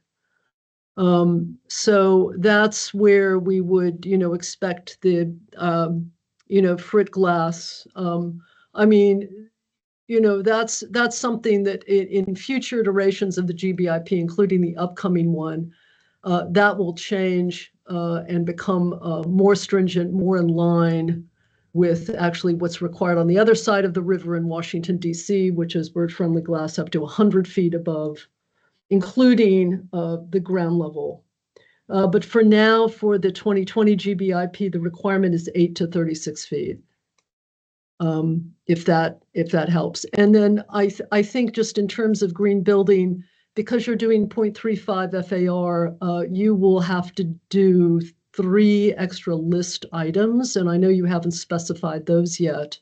So that's where we would, expect the, frit glass. I mean, that's something that in future iterations of the GBIP, including the upcoming one, that will change and become more stringent, more in line with actually what's required on the other side of the river in Washington, D.C., which is bird-friendly glass up to 100 feet above, including the ground level. But for now, for the 2020 GBIP, the requirement is 8 to 36 feet, if that helps. And then I think just in terms of green building, because you're doing 0.35 FAR, you will have to do 3 extra list items, and I know you haven't specified those yet.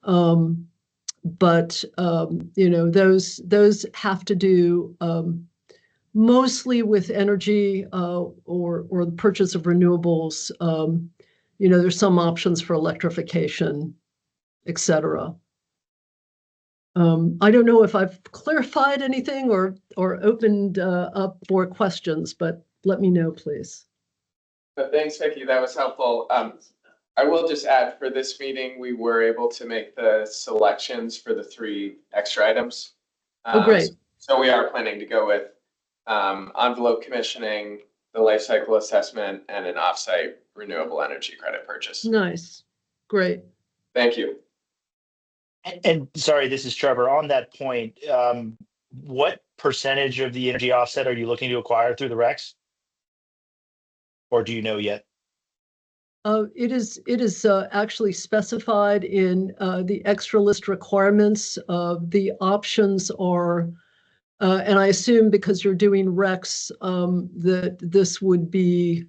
But those have to do mostly with energy or the purchase of renewables. There's some options for electrification, et cetera. I don't know if I've clarified anything or opened up for questions, but let me know, please. But thanks, Vicki. That was helpful. I will just add, for this meeting, we were able to make the selections for the 3 extra items. Oh, great. So we are planning to go with envelope commissioning, the life cycle assessment, and an offsite renewable energy credit purchase. Nice. Great. Thank you. And sorry, this is Trevor. On that point, what percentage of the energy offset are you looking to acquire through the RECs? Or do you know yet? It is actually specified in the extra list requirements. The options are, and I assume because you're doing RECs, that this would be,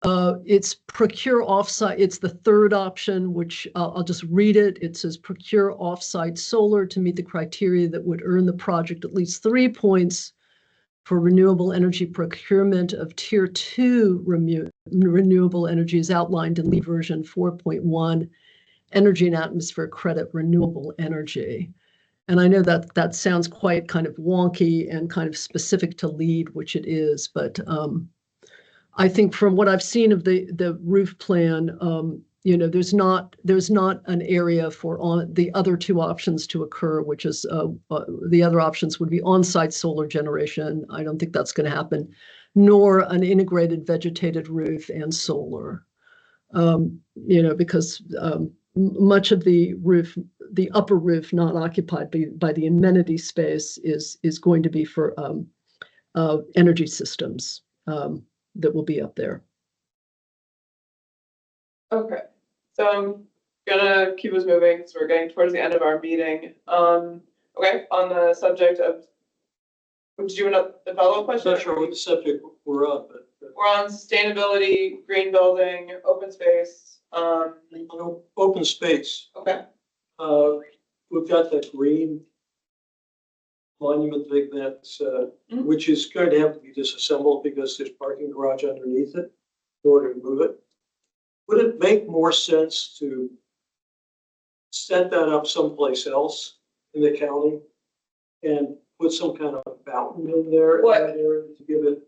it's procure offsite. It's the third option, which I'll just read it. It says procure offsite solar to meet the criteria that would earn the project at least 3 points for renewable energy procurement of tier 2 renewable energy is outlined in Lee version 4.1, energy and atmosphere credit renewable energy. And I know that that sounds quite kind of wonky and kind of specific to LEED, which it is, but I think from what I've seen of the roof plan, there's not an area for the other two options to occur, which is the other options would be on-site solar generation. I don't think that's going to happen, nor an integrated vegetated roof and solar. Because much of the roof, the upper roof not occupied by the amenity space is going to be for energy systems that will be up there. Okay, so I'm gonna keep us moving, so we're getting towards the end of our meeting. Okay, on the subject of, did you want to follow-up I'm question? not sure what the subject we're on, but. We're on sustainability, green building, open space. Open space. Okay. We've got that green monument thing that's, which is going to have to be disassembled because there's parking garage underneath it in order to move it. Would it make more sense to set that up someplace else in the county and put some kind of fountain in there in that area to give it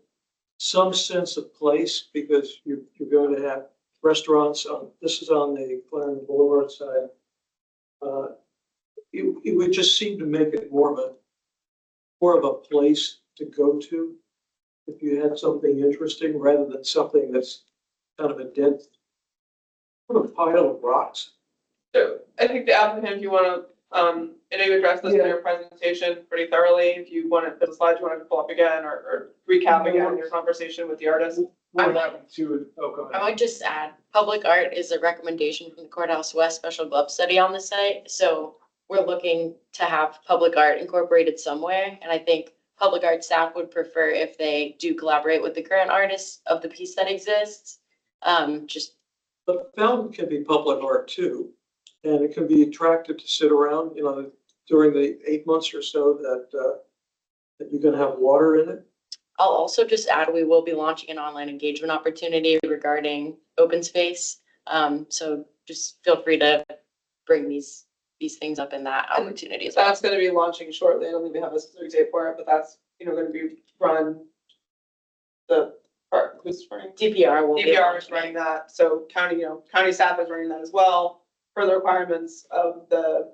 some sense of place? Because you're going to have restaurants on, this is on the Clarendon Boulevard side. It would just seem to make it more of a place to go to if you had something interesting rather than something that's kind of a dead sort of pile of rocks. So I think the applicant, if you want to, I know you addressed this in your presentation pretty thoroughly. If you want to, the slides you want to pull up again or recap again your conversation with the artist. I would just add, public art is a recommendation from the Courthouse West Special Glove Study on the site. So we're looking to have public art incorporated somewhere. And I think public art staff would prefer if they do collaborate with the current artists of the piece that exists. The fountain can be public art too, and it can be attractive to sit around, during the 8 months or so that you're going to have water in it. I'll also just add, we will be launching an online engagement opportunity regarding open space. So just feel free to bring these things up in that opportunity as well. That's going to be launching shortly. I don't think we have a specific date for it, but that's, going to be run. Who's running? DPR will be. DPR is running that. So county, county staff is running that as well for the requirements of the,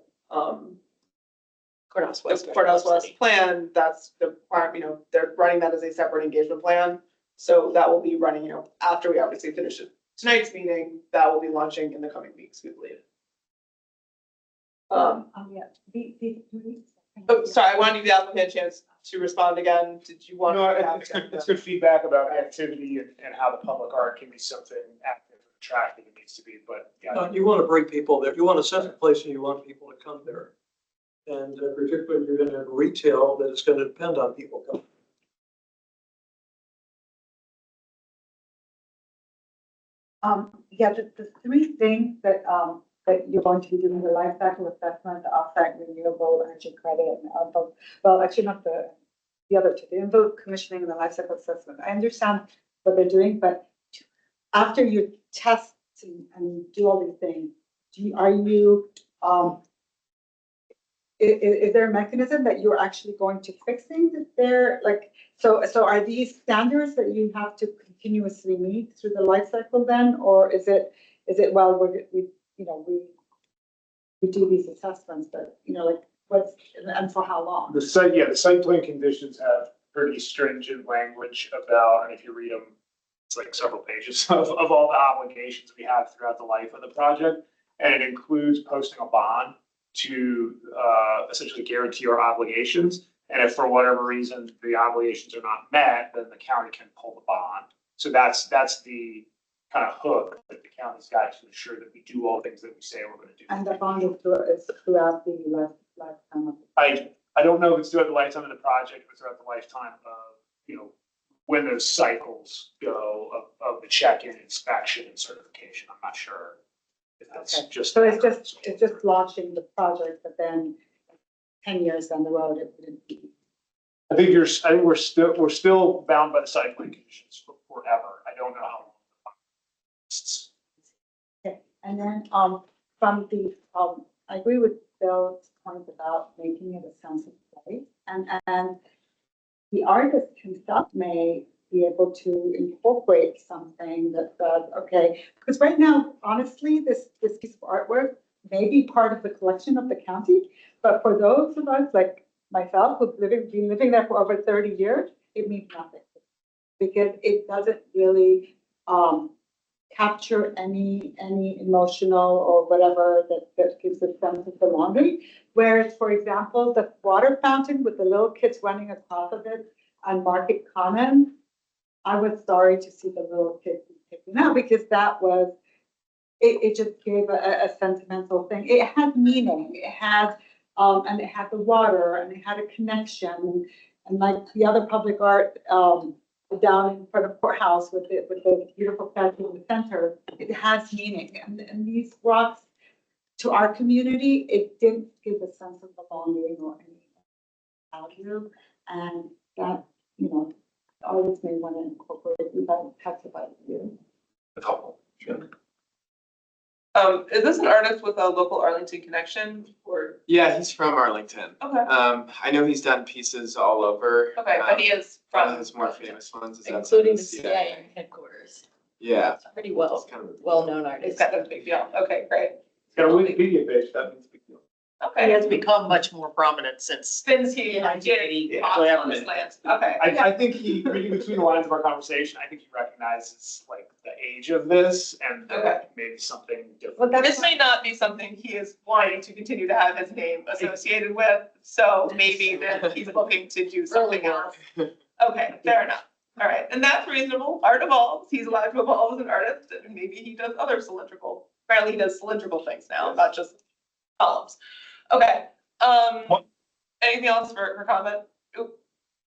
Courthouse West plan. That's the part, they're running that as a separate engagement plan. So that will be running, after we obviously finish tonight's meeting, that will be launching in the coming weeks, we believe. Yeah. Oh, sorry, I wanted to give the applicant a chance to respond again. Did you want? No, it's good feedback about activity and how the public art can be something active and attractive it needs to be, but yeah. You want to bring people there. You want to set a place and you want people to come there. And particularly if you're going to have retail, that it's going to depend on people coming. Yeah, the three things that you're going to be doing: the life cycle assessment, the offsite renewable energy credit, and well, actually not the other two, the envelope commissioning and the life cycle assessment. I understand what they're doing, but after you test and do all these things, is there a mechanism that you're actually going to fix things? Is there so are these standards that you have to continuously meet through the life cycle then, or is it well we do these assessments, but what's and for how long? The site plan conditions have pretty stringent language about, and if you read them, it's like several pages of all the obligations we have throughout the life of the project. And it includes posting a bond to essentially guarantee our obligations. And if for whatever reason the obligations are not met, then the county can pull the bond. So that's the kind of hook that the county's got to ensure that we do all things that we say we're gonna do. And the bond is throughout the lifetime of. I don't know if it's throughout the lifetime of the project, but throughout the lifetime of, you know, when those cycles go of the check-in, inspection, and certification. I'm not sure if that's Okay. just. So it's just launching the project, but then 10 years down the road, it wouldn't be. I think we're still bound by the site plan conditions forever. I don't know how long. Okay, and then, from the, I agree with Bill's point about making it a sense of place, and the artist himself may be able to incorporate something that says, okay, because right now, honestly, this piece of artwork may be part of the collection of the county, but for those of us like myself who've been living there for over 30 years, it means nothing because it doesn't really capture any emotional or whatever that gives a sense of belonging. Whereas, for example, the water fountain with the little kids running across of it on Market Common, I was sorry to see the little kids taken out because that was, it just gave a sentimental thing. It had meaning. It had, and it had the water and it had a connection. And like the other public art, down in front of courthouse with the beautiful statue in the center, it has meaning. And these rocks to our community, it didn't give a sense of belonging or any value. And that, you know, always may want to incorporate, we haven't talked about you. A couple, sure. Is this an artist with a local Arlington connection or? Yeah, he's from Arlington. Okay. I know he's done pieces all over. Okay, but he is One of from. his more famous ones is Including the outside CIA headquarters. Yeah. It's a pretty It's kind of a- well-known It's artist. kind of a big deal. Okay, great. It's got a Wikipedia page, that means big deal. He Okay. has become much more prominent since. Since he Yeah. did Yeah. on this land. Okay. I think reading between the lines of our conversation, I think he recognizes like the age of this and Okay. maybe something different. Well, that's This may not be something he is wanting to continue to have his name associated with, so maybe that he's looking to do something else. Okay, fair enough. All right, and that's reasonable. Art evolves. He's allowed to evolve as an artist, and maybe he does other cylindrical, apparently he does cylindrical things now, not just columns. Okay, What- anything else for comment? Oop.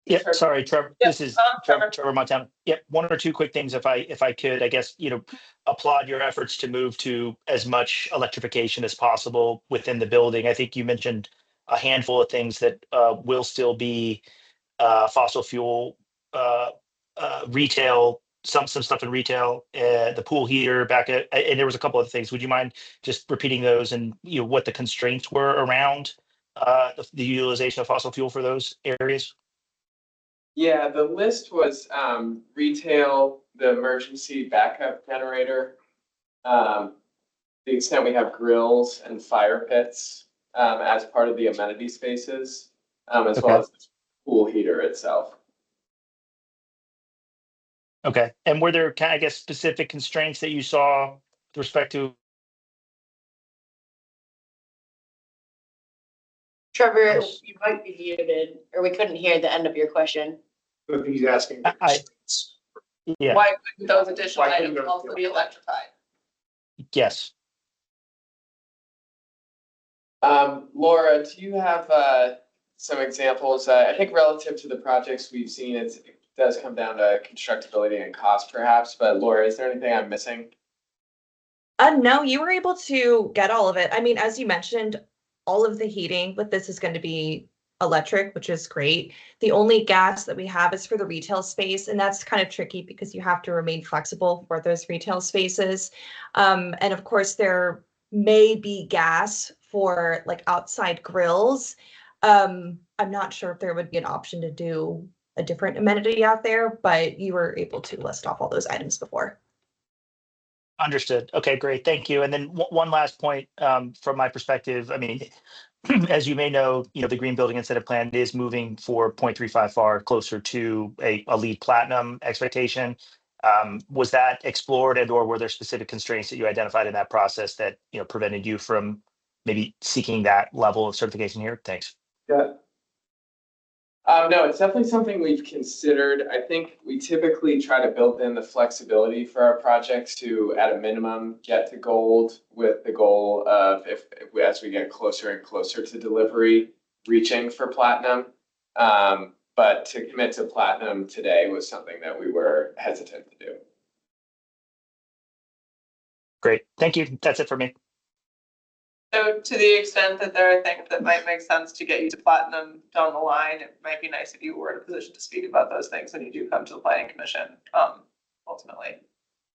Yeah, Trevor. sorry, Trevor. Yep, This is Trevor. Trevor Montana. Yep, one or two quick things if I could, I guess, applaud your efforts to move to as much electrification as possible within the building. I think you mentioned a handful of things that will still be fossil fuel retail, some stuff in retail, the pool heater back at, and there was a couple of things. Would you mind just repeating those and what the constraints were around the utilization of fossil fuel for those areas? Yeah, the list was retail, the emergency backup generator. The extent we have grills and fire pits as part of the amenity spaces, as well as the pool heater itself. Okay, and were there I guess specific constraints that you saw with respect to? Trevor, you might be muted, or we couldn't hear the end of your question. But he's asking. Yeah. Why couldn't those additional Why couldn't items those also be electrified? Yes. Laura, do you have some examples? I think relative to the projects we've seen, it does come down to constructability and cost perhaps, but Laura, is there anything I'm missing? No, you were able to get all of it. I mean, as you mentioned, all of the heating with this is going to be electric, which is great. The only gas that we have is for the retail space, and that's kind of tricky because you have to remain flexible for those retail spaces. And of course, there may be gas for like outside grills. I'm not sure if there would be an option to do a different amenity out there, but you were able to list off all those items before. Understood. Okay, great. Thank you. And then one last point from my perspective. I mean, as you may know, the Green Building Incentive Plan is moving for 0.35 FAR closer to a LEED Platinum expectation. Was that explored or were there specific constraints that you identified in that process that prevented you from maybe seeking that level of certification here? Thanks. Yeah. No, it's definitely something we've considered. I think we typically try to build in the flexibility for our projects to, at a minimum, get to gold with the goal of as we get closer and closer to delivery, reaching for platinum. But to commit to platinum today was something that we were hesitant to do. Great. Thank you. That's it for me. So to the extent that there are things that might make sense to get you to platinum down the line, it might be nice if you were in a position to speak about those things when you do come to the planning commission, ultimately,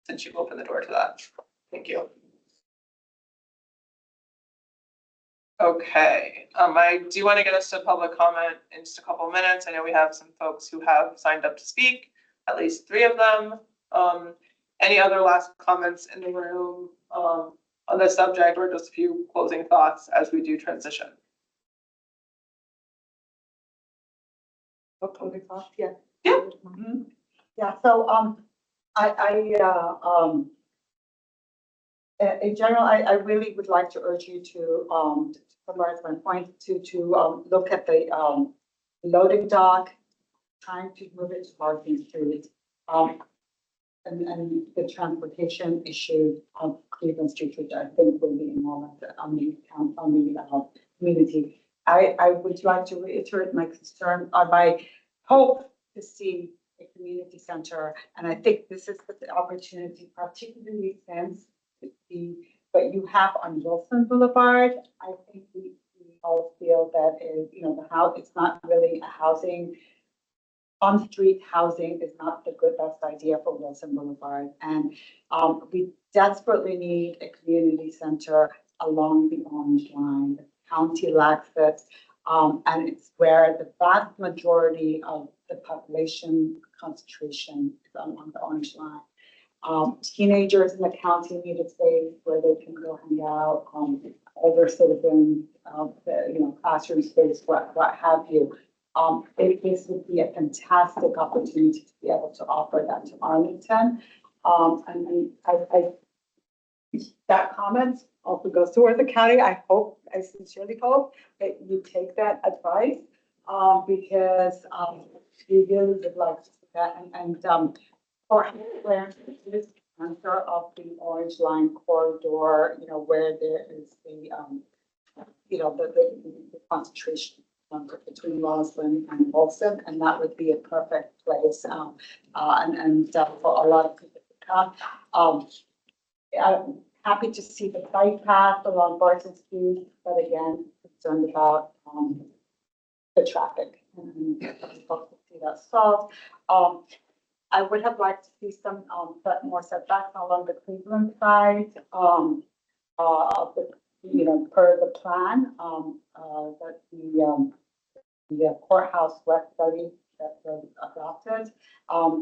since you've opened the door to that. Thank you. Okay, I do want to get us to public comment in just a couple of minutes. I know we have some folks who have signed up to speak, at least 3 of them. Any other last comments in the room on this subject, or just a few closing thoughts as we do transition? Closing thoughts, yeah. Yeah. Yeah, so, in general, I really would like to urge you to summarize my point, to look at the loading dock, trying to move it to Arlington Street, and the transportation issue of Cleveland Street, which I think will be enormous on the community. I would like to reiterate my concern, my hope to see a community center, and I think this is the opportunity, particularly since what you have on Wilson Boulevard. I think we all feel that is, the house, it's not really a housing. On-street housing is not the best idea for Wilson Boulevard. And we desperately need a community center along the Orange Line. The county lacks it. And it's where the vast majority of the population concentration is along the Orange Line. Teenagers in the county need a space where they can go hang out, older citizens, classroom space, what have you. This would be a fantastic opportunity to be able to offer that to Arlington. And that comment also goes toward the county. I sincerely hope that you take that advice, because we really would like to see that. And for this center of the Orange Line corridor, where there is the concentration between Roslyn and Wilson, and that would be a perfect place for a lot of people to come. I'm happy to see the bike path along Barton Street, but again, concerned about the traffic and hope to see that solved. I would have liked to see some more setbacks along the Cleveland side of the, per the plan that the courthouse west study that was adopted,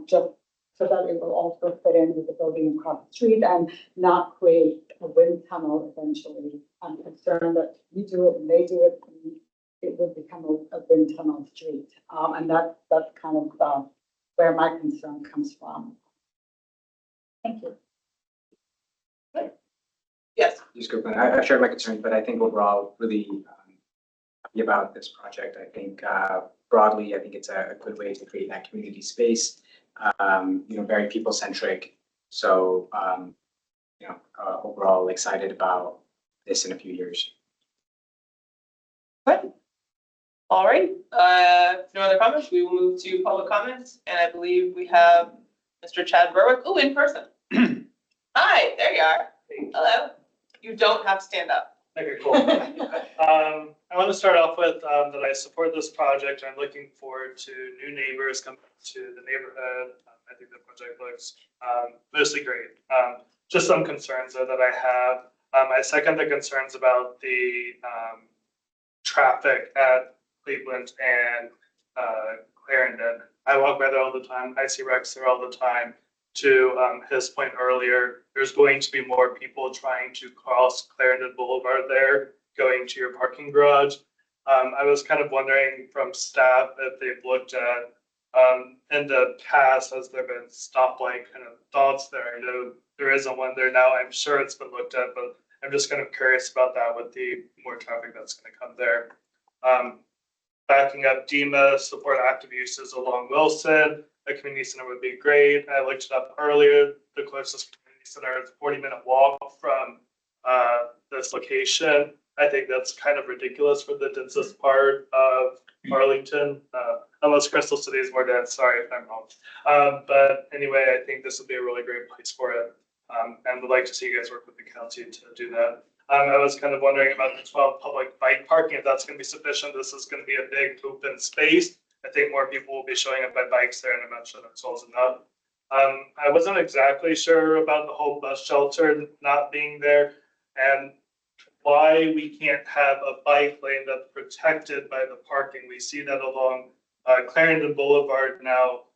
just so that it will also fit in with the building across the street and not create a wind tunnel eventually. I'm concerned that you do it and they do it, and it would become a wind tunnel street. And that's kind of where my concern comes from. Thank you. Yes. Just go, but I share my concerns, but I think overall really happy about this project. I think broadly, I think it's a good way to create that community space. Very people centric. So overall excited about this in a few years. Good. All right. No other comments. We will move to public comments, and I believe we have Mr. Chad Berwick. Oh, in person. Hi, there you are. Hello. You don't have to stand up. Okay, cool. I want to start off with that I support this project. I'm looking forward to new neighbors coming to the neighborhood. I think the project looks mostly great. Just some concerns though that I have. I second the concerns about the traffic at Cleveland and Clarendon. I walk by there all the time. I see wrecks there all the time. To his point earlier, there's going to be more people trying to cross Clarendon Boulevard there, going to your parking garage. I was kind of wondering from staff if they've looked at, in the past, has there been stoplight kind of thoughts there? I know there isn't one there now. I'm sure it's been looked at, but I'm just kind of curious about that with the more traffic that's going to come there. backing up DEMA, support active uses along Wilson. A community center would be great. I looked it up earlier. The closest community center is a 40-minute walk from this location. I think that's kind of ridiculous for the densest part of Arlington, unless Crystal City is more dense. Sorry if I'm wrong. But anyway, I think this would be a really great place for it. And would like to see you guys work with the county to do that. I was kind of wondering about the 12 public bike parking, if that's going to be sufficient. This is going to be a big open space. I think more people will be showing up by bikes there, and I'm not sure that's also enough. I wasn't exactly sure about the whole bus shelter not being there and why we can't have a bike lane that's protected by the parking. We see that along Clarendon Boulevard now.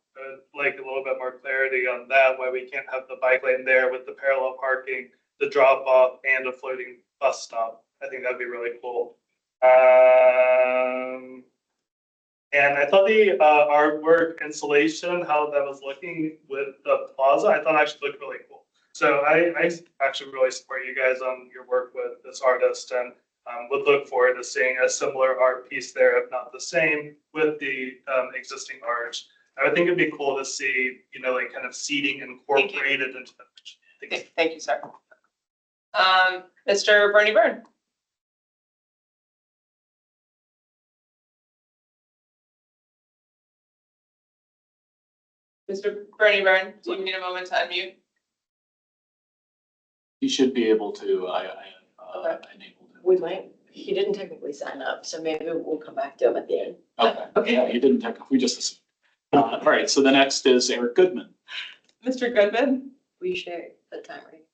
Like a little bit more clarity on that, why we can't have the bike lane there with the parallel parking, the drop off, and a floating bus stop. I think that'd be really cool. And I thought the artwork installation, how that was looking with the plaza, I thought actually looked really cool. So I actually really support you guys on your work with this artist, and would look forward to seeing a similar art piece there, if not the same, with the existing arch. I think it'd be cool to see, you know, like kind of seating incorporated into the. Thank you, sir. Mr. Bernie Byrne. Mr. Bernie Byrne, do you need a moment to unmute? You should be able to. I enabled him. We might, he didn't technically sign up, so maybe we'll come back to him at the end. Okay. Yeah, he didn't technically. We just assumed. All right. So the next is Eric Goodman. Mr. Goodman. We share the time, right?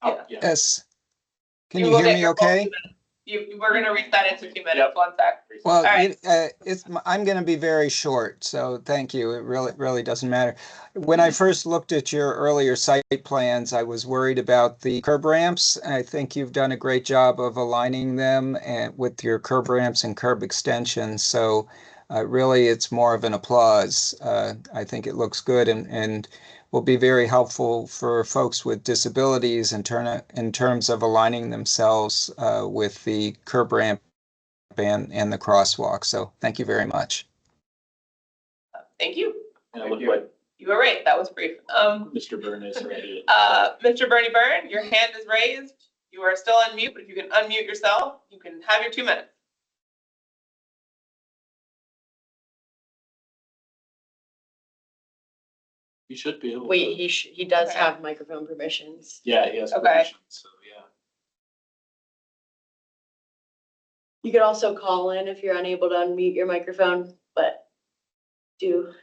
Oh, yeah. Yes. Can You you will hear get me your okay? We're gonna reach that in 2 minutes. One sec. Well, All right. I'm going to be very short, so thank you. It really doesn't matter. When I first looked at your earlier site plans, I was worried about the curb ramps. I think you've done a great job of aligning them and with your curb ramps and curb extensions. So really, it's more of an applause. I think it looks good and will be very helpful for folks with disabilities in terms of aligning themselves with the curb ramp and the crosswalk. So thank you very much. Thank you. And it looked like You were right. That was brief. Mr. Byrne is ready. Mr. Bernie Byrne, your hand is raised. You are still on mute, but if you can unmute yourself, you can have your 2 minutes. He should be able. Wait, to. he does Okay. have microphone permissions. Yeah, he has Okay. permission. So yeah. You could also call in if you're unable to unmute your microphone, but do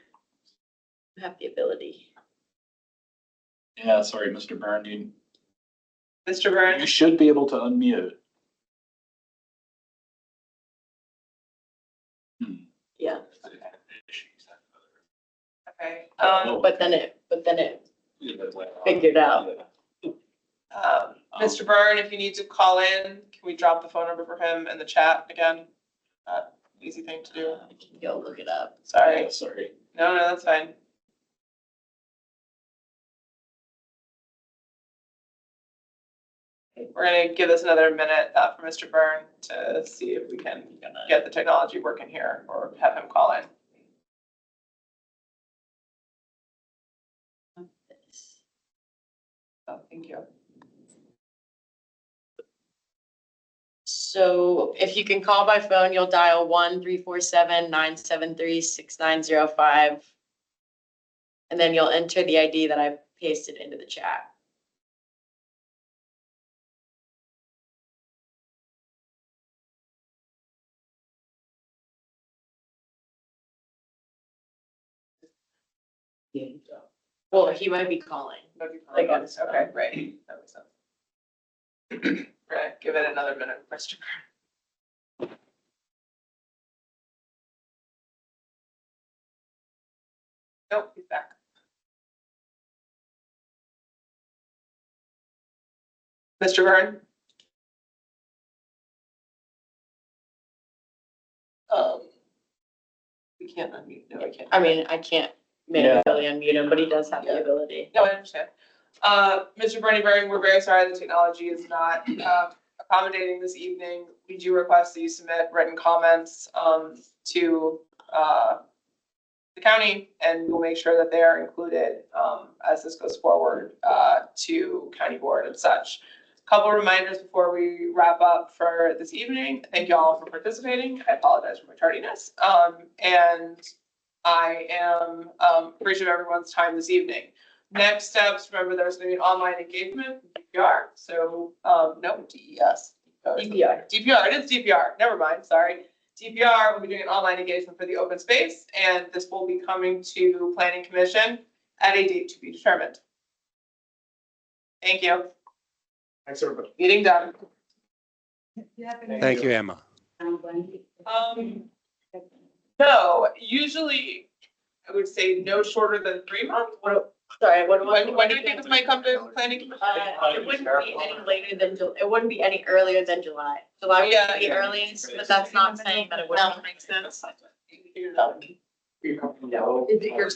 have the ability. Yeah. Sorry, Mr. Byrne. Mr. Byrne. You should be able to unmute. Yeah. Okay. But then it figured out. Mr. Byrne, if you need to call in, can we drop the phone number for him in the chat again? Easy thing to do. I can go look it up. Sorry. Yeah, sorry. No, that's fine. We're gonna give this another minute for Mr. Byrne to see if we can get the technology working here or have him call in. Oh, thank you. So if you can call by phone, you'll dial 1-347-973-6905. And then you'll enter the ID that I pasted into the chat. Well, he might be calling. Okay, right. That makes sense. We're gonna give it another minute, Mr. Byrne. Nope, he's back. Mr. Byrne? We can't unmute. No, we can't. I mean, I can't manually unmute him, but he does have the ability. No, I understand. Mr. Bernie Byrne, we're very sorry the technology is not accommodating this evening, we do request that you submit written comments to the county, and we'll make sure that they are included as this goes forward to county board and such. Couple reminders before we wrap up for this evening. Thank you all for participating. I apologize for my tardiness. And I am appreciative of everyone's time this evening. Next steps, remember there's going to be an online engagement, DPR. So no, DES. DPR. DPR, it is DPR. Never mind, sorry. DPR will be doing an online engagement for the open space, and this will be coming to Planning Commission at a date to be determined. Thank you. Thanks, everybody. Meeting done. Thank you, Emma. No, usually I would say no shorter than 3 months. Sorry, When do you think this might come to Planning Commission? It wouldn't be any later than, it wouldn't be any earlier than July. July would be the Yeah. earliest, but that's not saying that it wouldn't make sense. You know. Is it your